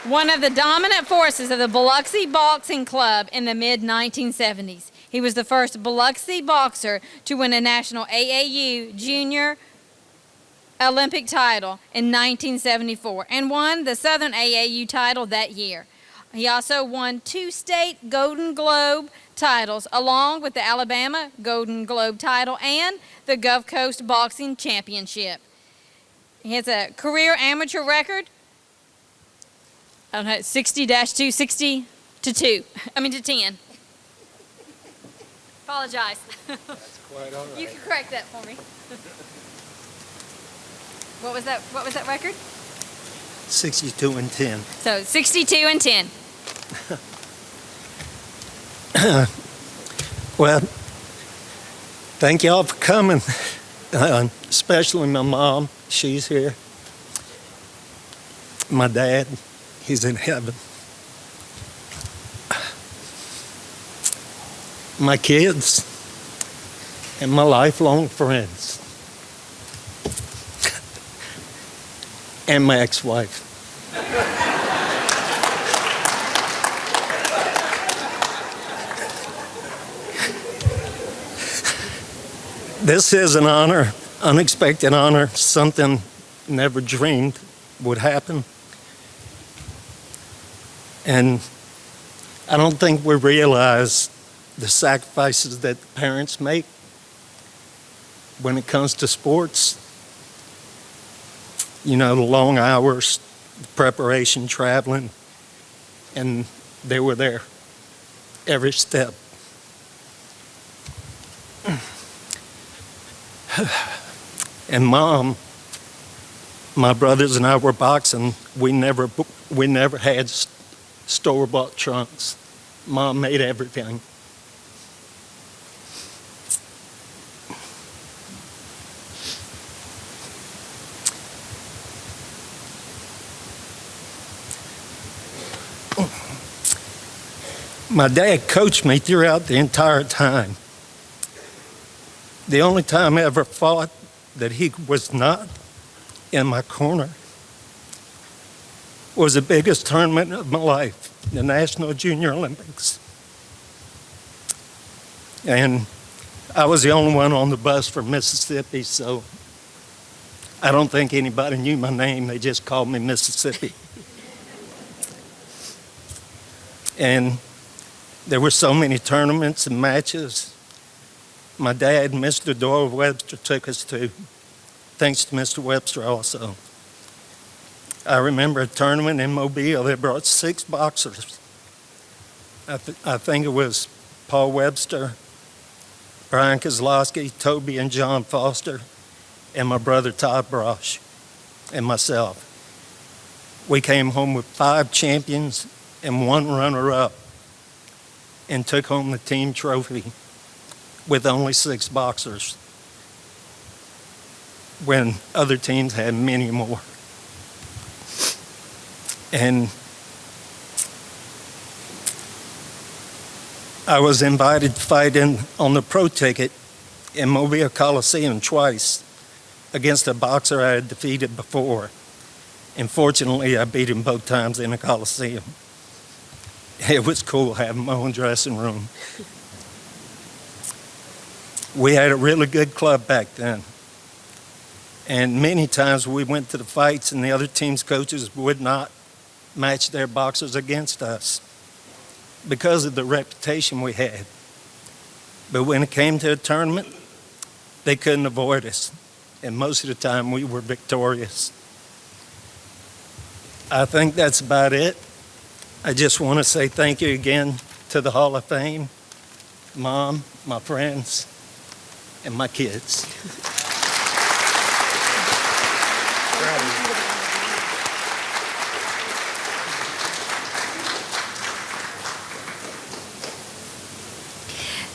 One of the dominant forces of the Biloxi Boxing Club in the mid-1970s. He was the first Biloxi boxer to win a national AAU junior Olympic title in 1974 and won the Southern AAU title that year. He also won 2 state Golden Globe titles along with the Alabama Golden Globe title and the Gulf Coast Boxing Championship. He has a career amateur record, 60-2, 60 to 10. Apologize. That's quite all right. You can correct that for me. What was that record? 62 and 10. So 62 and 10. Well, thank y'all for coming, especially my mom. She's here. My dad, he's in heaven. My kids and my lifelong friends and my ex-wife. This is an honor, unexpected honor, something never dreamed would happen. And I don't think we realize the sacrifices that parents make when it comes to sports. You know, the long hours, preparation, traveling, and they were there every step. And Mom, my brothers and I were boxing. We never had store-bought trunks. Mom made everything. My dad coached me throughout the entire time. The only time I ever fought that he was not in my corner was the biggest tournament of my life, the National Junior Olympics. And I was the only one on the bus from Mississippi, so I don't think anybody knew my name. They just called me Mississippi. And there were so many tournaments and matches. My dad, Mr. Doyle Webster, took us to, thanks to Mr. Webster also. I remember a tournament in Mobile. They brought 6 boxers. I think it was Paul Webster, Brian Kozlowski, Toby and John Foster, and my brother Todd Brosh, and myself. We came home with 5 champions and 1 runner-up and took home the team trophy with only 6 boxers when other teams had many more. And I was invited to fight on the pro ticket in Mobile Coliseum twice against a boxer I had defeated before. And fortunately, I beat him both times in the Coliseum. It was cool having my own dressing room. We had a really good club back then. And many times we went to the fights and the other team's coaches would not match their boxers against us because of the reputation we had. But when it came to a tournament, they couldn't avoid us. And most of the time we were victorious. I think that's about it. I just want to say thank you again to the Hall of Fame, Mom, my friends, and my kids.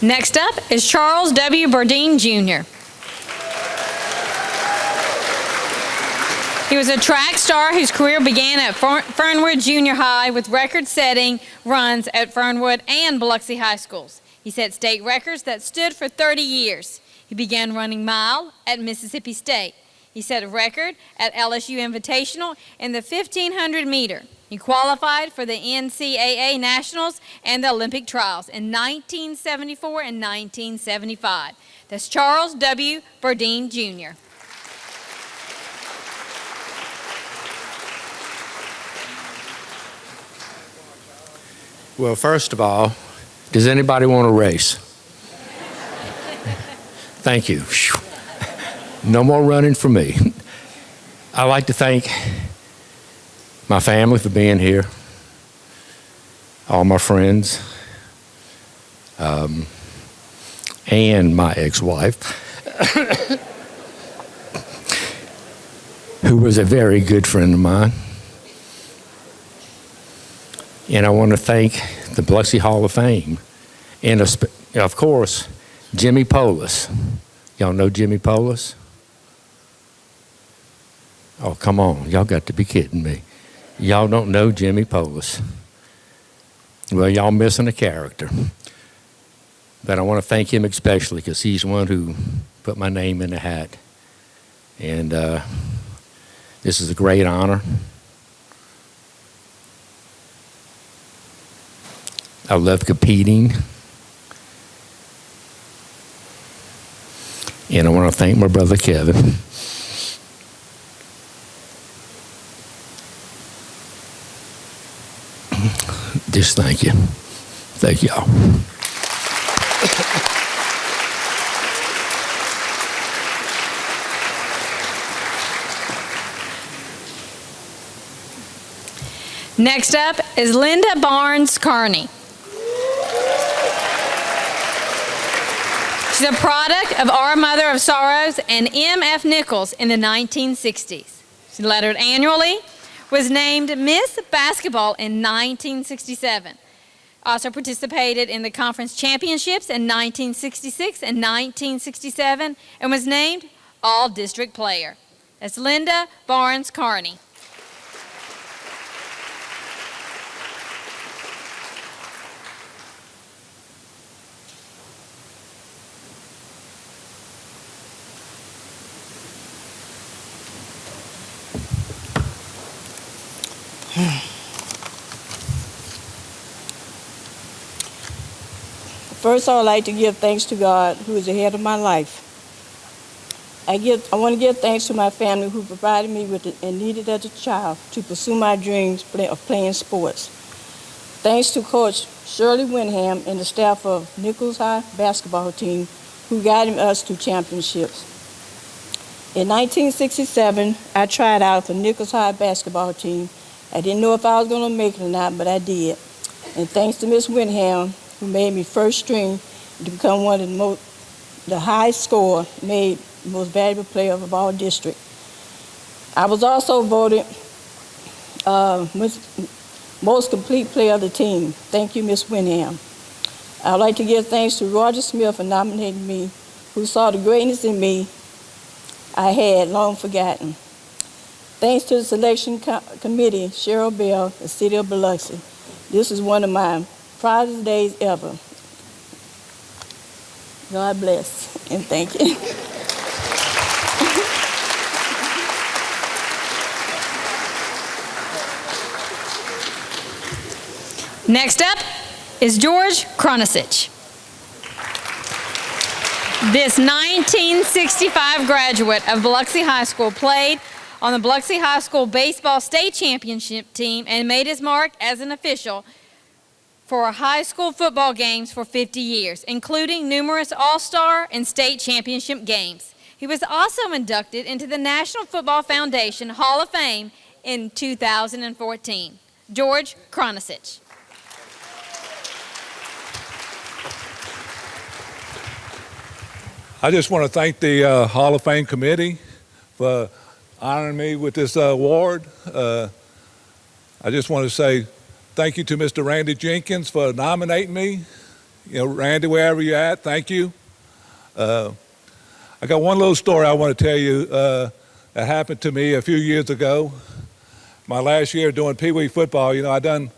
Next up is Charles W. Burdine, Jr. He was a track star whose career began at Fernwood Junior High with record-setting runs at Fernwood and Biloxi High Schools. He set state records that stood for 30 years. He began running mile at Mississippi State. He set a record at LSU Invitational in the 1,500 meter. He qualified for the NCAA Nationals and the Olympic Trials in 1974 and 1975. That's Charles W. Burdine, Jr. Well, first of all, does anybody want to race? Thank you. No more running for me. I'd like to thank my family for being here, all my friends, and my ex-wife, who was a very good friend of mine. And I want to thank the Biloxi Hall of Fame, and of course, Jimmy Polis. Y'all know Jimmy Polis? Oh, come on. Y'all got to be kidding me. Y'all don't know Jimmy Polis. Well, y'all missing a character. But I want to thank him especially because he's the one who put my name in the hat. And this is a great honor. I love competing. And I want to thank my brother Kevin. Just thank you. Thank y'all. Next up is Linda Barnes Carney. She's a product of Our Mother of Sorrows and M.F. Nichols in the 1960s. She lettered annually, was named Miss Basketball in 1967. Also participated in the conference championships in 1966 and 1967 and was named All-District Player. That's Linda Barnes Carney. First, I would like to give thanks to God, who is the head of my life. I want to give thanks to my family who provided me with and needed as a child to pursue my dreams of playing sports. Thanks to Coach Shirley Windham and the staff of Nichols High basketball team who guided us to championships. In 1967, I tried out for Nichols High basketball team. I didn't know if I was going to make it or not, but I did. And thanks to Miss Windham, who made me first string to become one of the highest scorer, made most valuable player of our district. I was also voted most complete player of the team. Thank you, Miss Windham. I would like to give thanks to Roger Smith for nominating me, who saw the greatness in me I had long forgotten. Thanks to the selection committee, Jerrell, the city of Biloxi. This is one of my proudest days ever. God bless and thank you. Next up is George Kronisic. This 1965 graduate of Biloxi High School played on the Biloxi High School baseball state championship team and made his mark as an official for high school football games for 50 years, including numerous all-star and state championship games. He was also inducted into the National Football Foundation Hall of Fame in 2014. George Kronisic. I just want to thank the Hall of Fame committee for honoring me with this award. I just want to say thank you to Mr. Randy Jenkins for nominating me. You know, Randy, wherever you're at, thank you. I got one little story I want to tell you that happened to me a few years ago. My last year doing Pee Wee football, you know, I done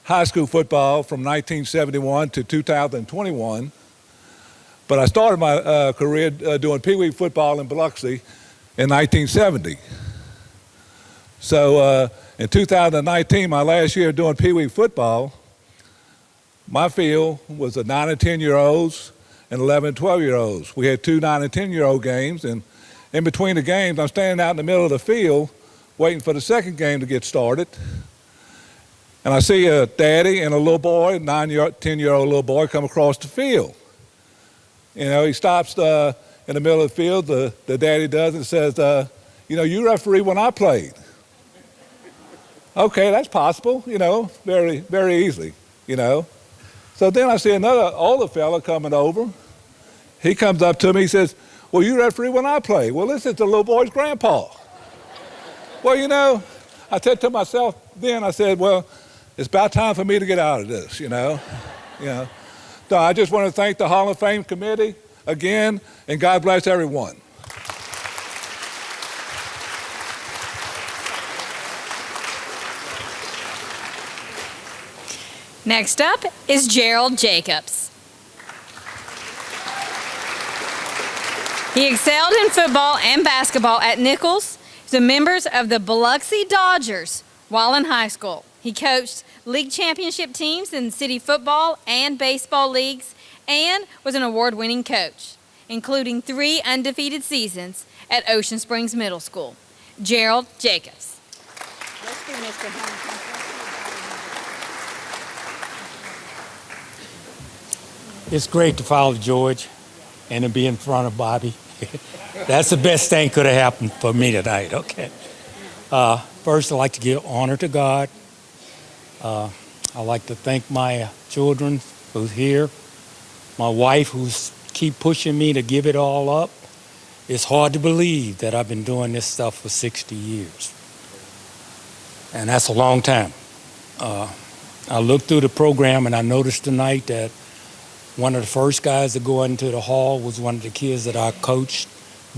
high school football from 1971 to 2021. But I started my career doing Pee Wee football in Biloxi in 1970. So in 2019, my last year doing Pee Wee football, my field was the 9 and 10-year-olds and 11 and 12-year-olds. We had 2 9 and 10-year-old games, and in between the games, I'm standing out in the middle of the field waiting for the second game to get started. And I see a daddy and a little boy, 9 10-year-old little boy, come across the field. You know, he stops in the middle of the field, the daddy does, and says, you know, you referee when I played. Okay, that's possible, you know, very, very easily, you know. So then I see another older fella coming over. He comes up to me, he says, well, you referee when I played. Well, this is the little boy's grandpa. Well, you know, I said to myself then, I said, well, it's about time for me to get out of this, you know. So I just want to thank the Hall of Fame committee again, and God bless everyone. Next up is Jerrell Jacobs. He excelled in football and basketball at Nichols. He's a member of the Biloxi Dodgers while in high school. He coached league championship teams in city football and baseball leagues and was an award-winning coach, including 3 undefeated seasons at Ocean Springs Middle School. Jerrell Jacobs. Let's do Mr. Hunter. It's great to follow George and to be in front of Bobby. That's the best thing could have happened for me tonight, okay? First, I'd like to give honor to God. I'd like to thank my children who's here, my wife who's keep pushing me to give it all up. It's hard to believe that I've been doing this stuff for 60 years. And that's a long time. I looked through the program and I noticed tonight that one of the first guys to go into the hall was one of the kids that I coached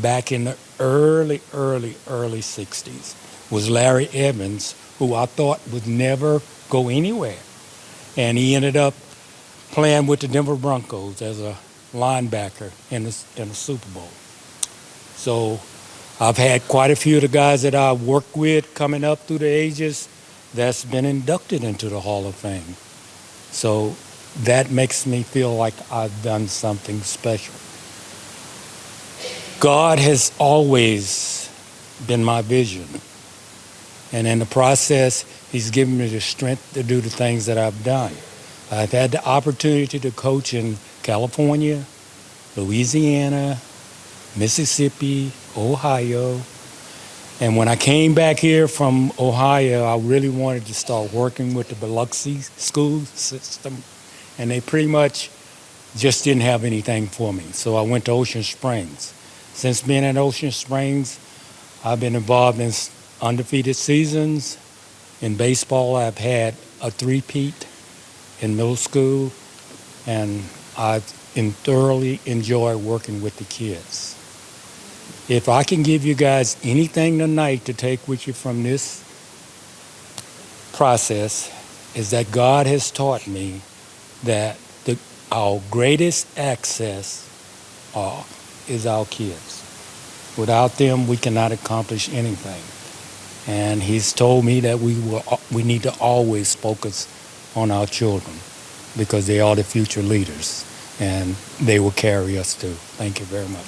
back in the early 60s, was Larry Evans, who I thought would never go anywhere. And he ended up playing with the Denver Broncos as a linebacker in the Super Bowl. So I've had quite a few of the guys that I worked with coming up through the ages, that's been inducted into the Hall of Fame. So that makes me feel like I've done something special. God has always been my vision. And in the process, he's given me the strength to do the things that I've done. I've had the opportunity to coach in California, Louisiana, Mississippi, Ohio. And when I came back here from Ohio, I really wanted to start working with the Biloxi school system. And they pretty much just didn't have anything for me. So I went to Ocean Springs. Since being at Ocean Springs, I've been involved in undefeated seasons. In baseball, I've had a three-peat in middle school, and I thoroughly enjoy working with the kids. If I can give you guys anything tonight to take with you from this process, is that God has taught me that our greatest access is our kids. Without them, we cannot accomplish anything. And he's told me that we need to always focus on our children because they are the future leaders and they will carry us too. Thank you very much.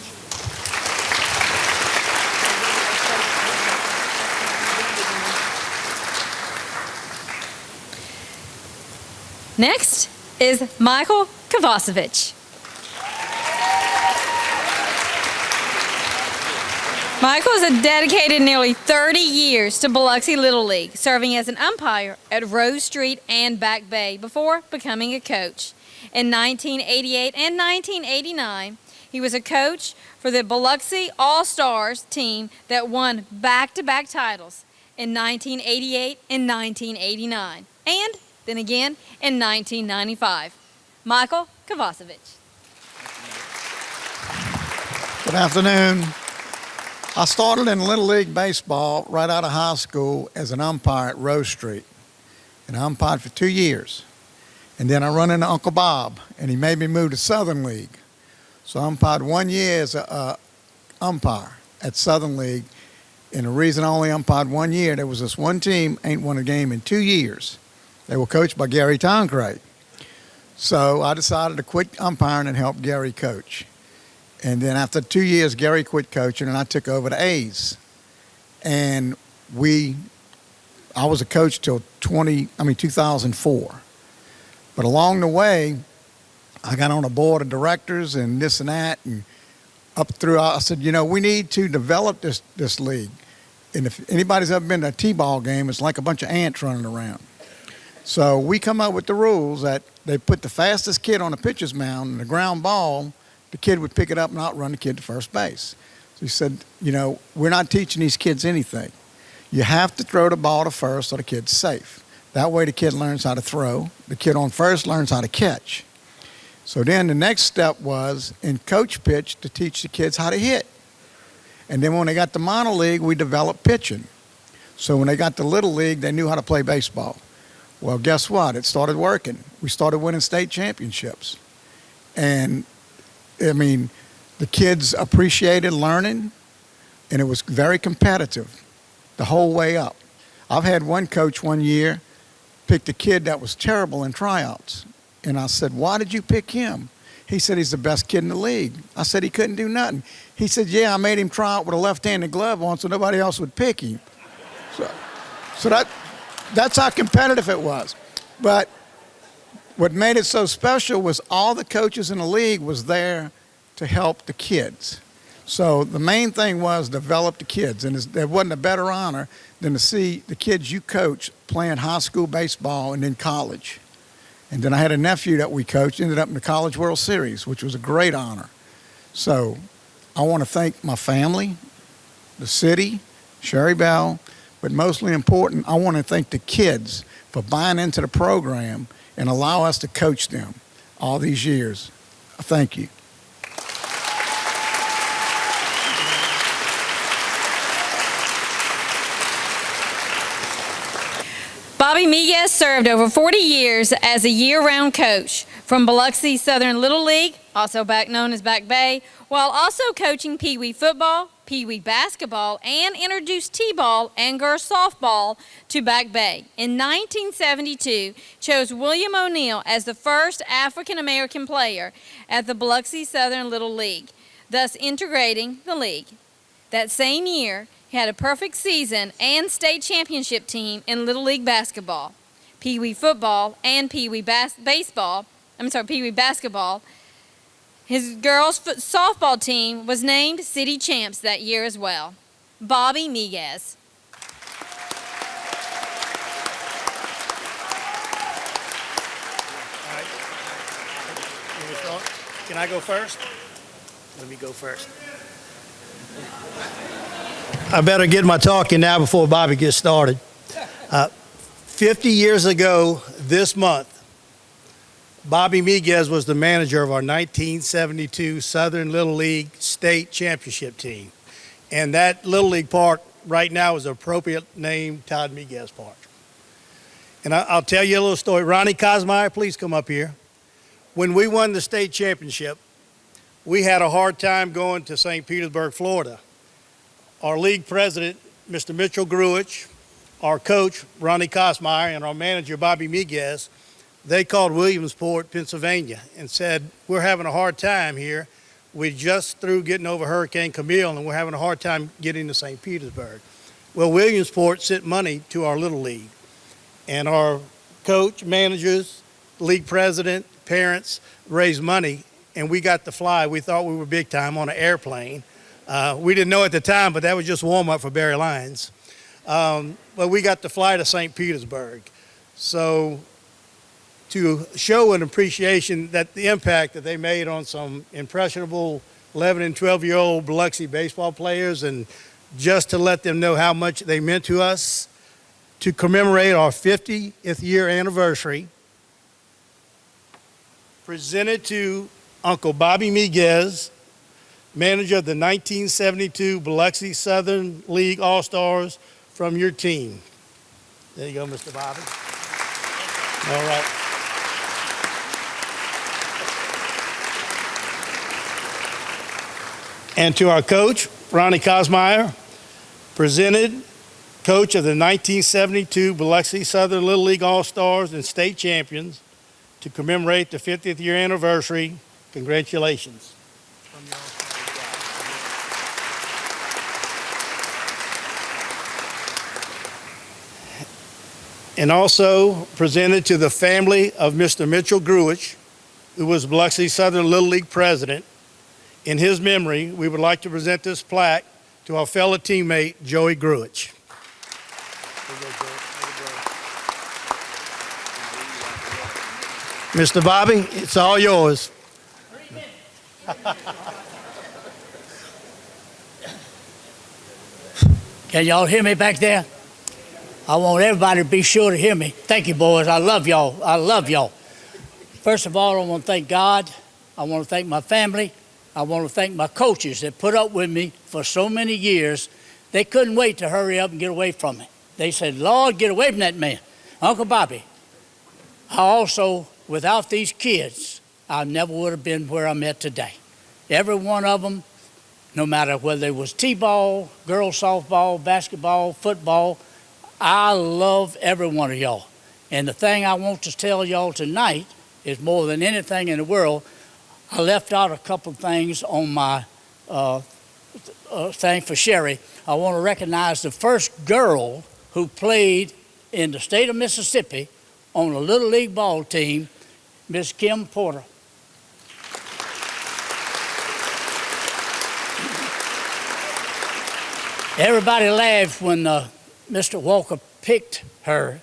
Next is Michael Kovacevic. Michael has dedicated nearly 30 years to Biloxi Little League, serving as an umpire at Rose Street and Back Bay before becoming a coach. In 1988 and 1989, he was a coach for the Biloxi All-Stars team that won back-to-back titles in 1988 and 1989, and then again in 1995. Michael Kovacevic. Good afternoon. I started in Little League Baseball right out of high school as an umpire at Rose Street. And I umpired for 2 years. And then I run into Uncle Bob, and he made me move to Southern League. So I umpired 1 year as an umpire at Southern League. And the reason I only umpired 1 year, there was this one team ain't won a game in 2 years. They were coached by Gary Toncray. So I decided to quit umpiring and help Gary coach. And then after 2 years, Gary quit coaching, and I took over the A's. And I was a coach till 2004. But along the way, I got on a board of directors and this and that, and up through, I said, we need to develop this league. And if anybody's ever been to a T-ball game, it's like a bunch of ants running around. So we come up with the rules that they put the fastest kid on the pitcher's mound, and the ground ball, the kid would pick it up and outrun the kid to first base. So he said, we're not teaching these kids anything. You have to throw the ball to first so the kid's safe. That way the kid learns how to throw. The kid on first learns how to catch. So then the next step was in coach pitch to teach the kids how to hit. And then when they got to minor league, we developed pitching. So when they got to Little League, they knew how to play baseball. Well, guess what? It started working. We started winning state championships. And the kids appreciated learning, and it was very competitive the whole way up. I've had one coach 1 year picked a kid that was terrible in tryouts. And I said, why did you pick him? He said, he's the best kid in the league. I said, he couldn't do nothing. He said, yeah, I made him try out with a left-handed glove on so nobody else would pick him. So that's how competitive it was. But what made it so special was all the coaches in the league was there to help the kids. So the main thing was develop the kids. And there wasn't a better honor than to see the kids you coach playing high school baseball and then college. And then I had a nephew that we coached, ended up in the College World Series, which was a great honor. So I want to thank my family, the city, Sherry Bell, but mostly important, I want to thank the kids for buying into the program and allow us to coach them all these years. Thank you. Bobby Miguez served over 40 years as a year-round coach from Biloxi Southern Little League, also known as Back Bay, while also coaching Pee Wee football, Pee Wee basketball, and introduced T-ball and girls softball to Back Bay. In 1972, chose William O'Neill as the first African-American player at the Biloxi Southern Little League, thus integrating the league. That same year, he had a perfect season and state championship team in Little League basketball, Pee Wee football, and Pee Wee basketball. His girls' softball team was named city champs that year as well. Bobby Miguez. Can I go first? Let me go first. I better get my talking now before Bobby gets started. 50 years ago this month, Bobby Miguez was the manager of our 1972 Southern Little League State Championship team. And that Little League park right now is an appropriate name, Todd Miguez Park. And I'll tell you a little story. Ronnie Kosmeier, please come up here. When we won the state championship, we had a hard time going to St. Petersburg, Florida. Our league president, Mr. Mitchell Gruich, our coach, Ronnie Kosmeier, and our manager, Bobby Miguez, they called Williamsport, Pennsylvania, and said, we're having a hard time here. We just through getting over Hurricane Camille, and we're having a hard time getting to St. Petersburg. Well, Williamsport sent money to our Little League, and our coach, managers, league president, parents raised money, and we got to fly. We thought we were big time on an airplane. We didn't know at the time, but that was just warm up for Barry Lyons. But we got to fly to St. Petersburg. So to show an appreciation that the impact that they made on some impressionable 11 and 12-year-old Biloxi baseball players, and just to let them know how much they meant to us, to commemorate our 50th year anniversary, presented to Uncle Bobby Miguez, manager of the 1972 Biloxi Southern League All-Stars, from your team. There you go, Mr. Bobby. All right. And to our coach, Ronnie Kosmeier, presented coach of the 1972 Biloxi Southern Little League All-Stars and state champions, to commemorate the 50th year anniversary. Congratulations. And also presented to the family of Mr. Mitchell Gruich, who was Biloxi Southern Little League president. In his memory, we would like to present this plaque to our fellow teammate, Joey Gruich. Mr. Bobby, it's all yours. Can y'all hear me back there? I want everybody to be sure to hear me. Thank you, boys. I love y'all. I love y'all. First of all, I want to thank God. I want to thank my family. I want to thank my coaches that put up with me for so many years. They couldn't wait to hurry up and get away from me. They said, Lord, get away from that man. Uncle Bobby, I also, without these kids, I never would have been where I'm at today. Every one of them, no matter whether it was T-ball, girls softball, basketball, football, I love every one of y'all. And the thing I want to tell y'all tonight is more than anything in the world, I left out a couple of things on my thing for Sherry. I want to recognize the first girl who played in the state of Mississippi on a Little League ball team, Miss Kim Porter. Everybody laughed when Mr. Walker picked her,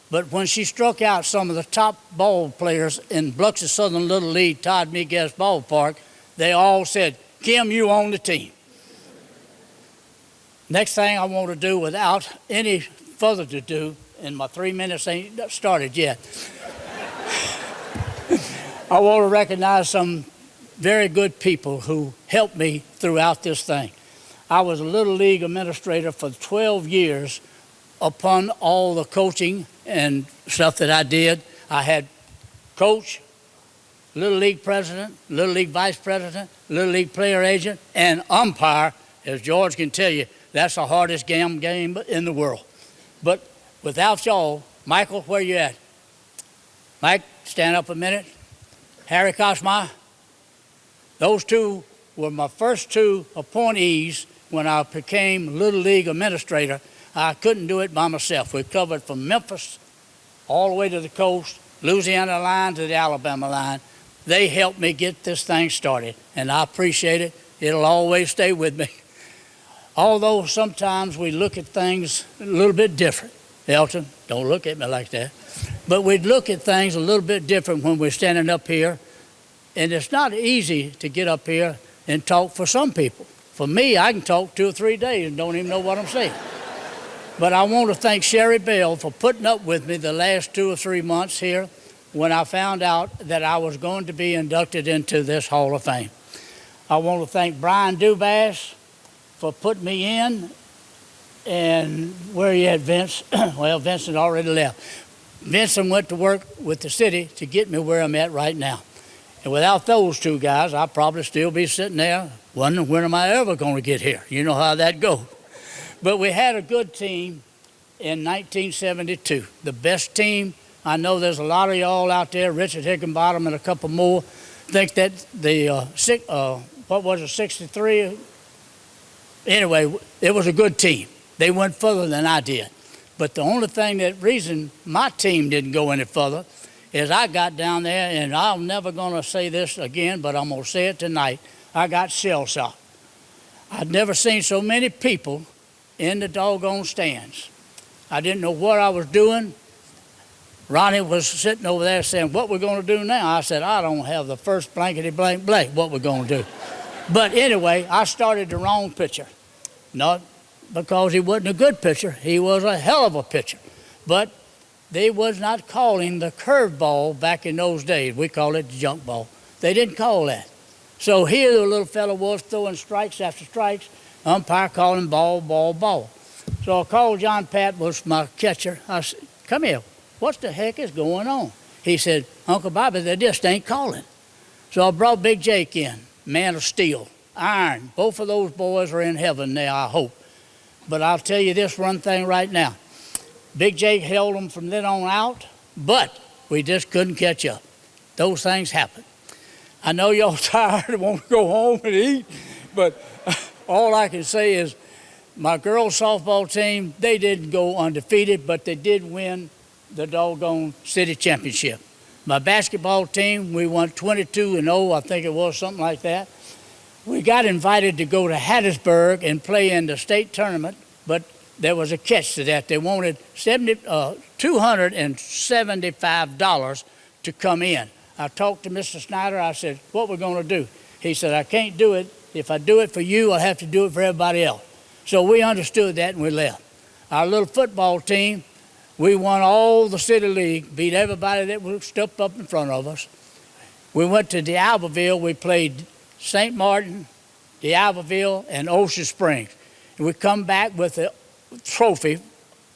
but when she struck out some of the top ball players in Biloxi Southern Little League, Todd Miguez Ballpark, they all said, Kim, you on the team. Next thing I want to do, without any further to do, and my 3 minutes ain't started yet, I want to recognize some very good people who helped me throughout this thing. I was a Little League administrator for 12 years. Upon all the coaching and stuff that I did, I had coach, Little League president, Little League vice president, Little League player agent, and umpire As George can tell you, that's the hardest game in the world. But without y'all, Michael, where you at? Mike, stand up a minute. Harry Kosmeier. Those two were my first two appointees when I became Little League administrator. I couldn't do it by myself. We covered from Memphis all the way to the coast, Louisiana line to the Alabama line. They helped me get this thing started, and I appreciate it. It'll always stay with me. Although sometimes we look at things a little bit different. Elton, don't look at me like that. But we look at things a little bit different when we're standing up here. And it's not easy to get up here and talk for some people. For me, I can talk 2 or 3 days and don't even know what I'm saying. But I want to thank Sherry Bell for putting up with me the last 2 or 3 months here when I found out that I was going to be inducted into this Hall of Fame. I want to thank Brian Dubass for putting me in. And where you at, Vince? Well, Vincent already left. Vincent went to work with the city to get me where I'm at right now. And without those two guys, I'd probably still be sitting there wondering when am I ever going to get here. You know how that goes. But we had a good team in 1972, the best team. I know there's a lot of y'all out there, Richard Higginbottom and a couple more, think that the, 63? Anyway, it was a good team. They went further than I did. But the only reason my team didn't go any further is I got down there, and I'm never going to say this again, but I'm going to say it tonight. I got shell-shocked. I'd never seen so many people in the doggone stands. I didn't know what I was doing. Ronnie was sitting over there saying, what we're going to do now? I said, I don't have the first blankety blank blank what we're going to do. But anyway, I started the wrong pitcher. Not because he wasn't a good pitcher. He was a hell of a pitcher. But they was not calling the curveball back in those days. We call it the junk ball. They didn't call that. So here the little fellow was throwing strikes after strikes. Umpire calling ball, ball, ball. So I called John Pat, was my catcher. I said, come here, what the heck is going on? He said, Uncle Bobby, they just ain't calling. So I brought Big Jake in, man of steel, iron. Both of those boys are in heaven now, I hope. But I'll tell you this one thing right now. Big Jake held them from then on out, but we just couldn't catch up. Those things happen. I know y'all tired and want to go home and eat, but all I can say is my girls softball team, they didn't go undefeated, but they did win the doggone city championship. My basketball team, we won 22-0, I think it was, something like that. We got invited to go to Hattiesburg and play in the state tournament, but there was a catch to that. They wanted $275 to come in. I talked to Mr. Snyder. I said, what we're going to do? He said, I can't do it. If I do it for you, I'll have to do it for everybody else. So we understood that and we left. Our little football team, we won all the city league, beat everybody that was stepped up in front of us. We went to D'Iberville. We played St. Martin, D'Iberville, and Ocean Springs. And we come back with a trophy,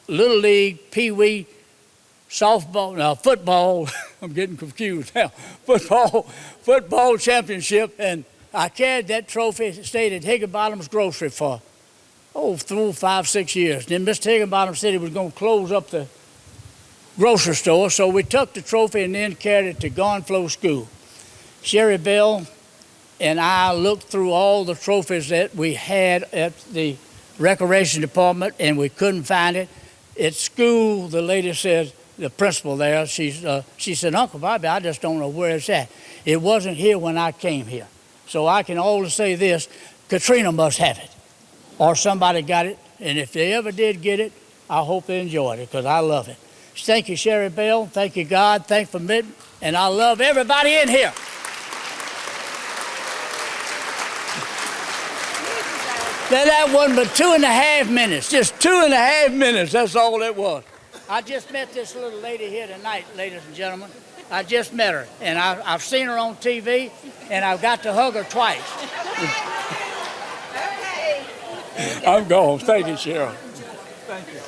Little League, Pee Wee, softball, football, I'm getting confused now, football championship, and I carried that trophy, stayed at Higginbottom's Grocery for, 5, 6 years. Then Mr. Higginbottom said he was going to close up the grocery store, so we took the trophy and then carried it to Gonflow School. Sherry Bell and I looked through all the trophies that we had at the recreation department, and we couldn't find it. At school, the lady said, the principal there, she said, Uncle Bobby, I just don't know where it's at. It wasn't here when I came here. So I can only say this, Katrina must have it, or somebody got it, and if they ever did get it, I hope they enjoyed it, because I love it. Thank you, Sherry Bell. Thank you, God. Thank you for me, and I love everybody in here. That wasn't but 2.5 minutes, just 2.5 minutes, that's all it was. I just met this little lady here tonight, ladies and gentlemen. I just met her, and I've seen her on TV, and I've got to hug her twice. I'm gone. Thank you, Cheryl. Thank you.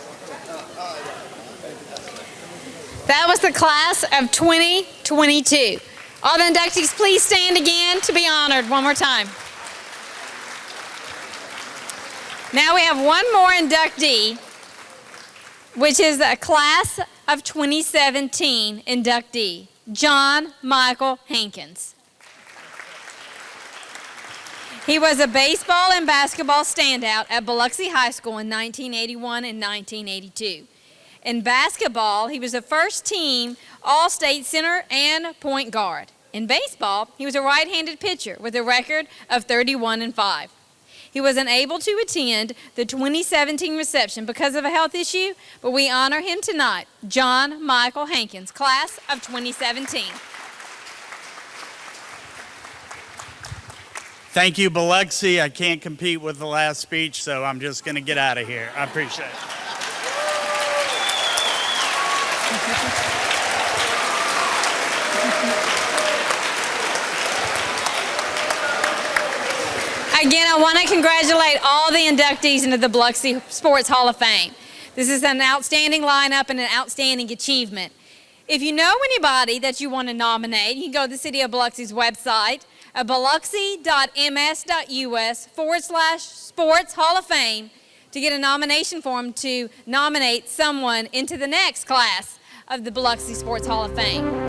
That was the class of 2022. All the inductees, please stand again to be honored one more time. Now we have one more inductee, which is the class of 2017 inductee, John Michael Hankins. He was a baseball and basketball standout at Biloxi High School in 1981 and 1982. In basketball, he was the first team All-State center and point guard. In baseball, he was a right-handed pitcher with a record of 31-5. He was unable to attend the 2017 reception because of a health issue, but we honor him tonight, John Michael Hankins, class of 2017. Thank you, Biloxi. I can't compete with the last speech, so I'm just going to get out of here. I appreciate it. Again, I want to congratulate all the inductees into the Biloxi Sports Hall of Fame. This is an outstanding lineup and an outstanding achievement. If you know anybody that you want to nominate, you can go to the City of Biloxi's website at biloxi.ms.us/Sports Hall of Fame to get a nomination form to nominate someone into the next class of the Biloxi Sports Hall of Fame.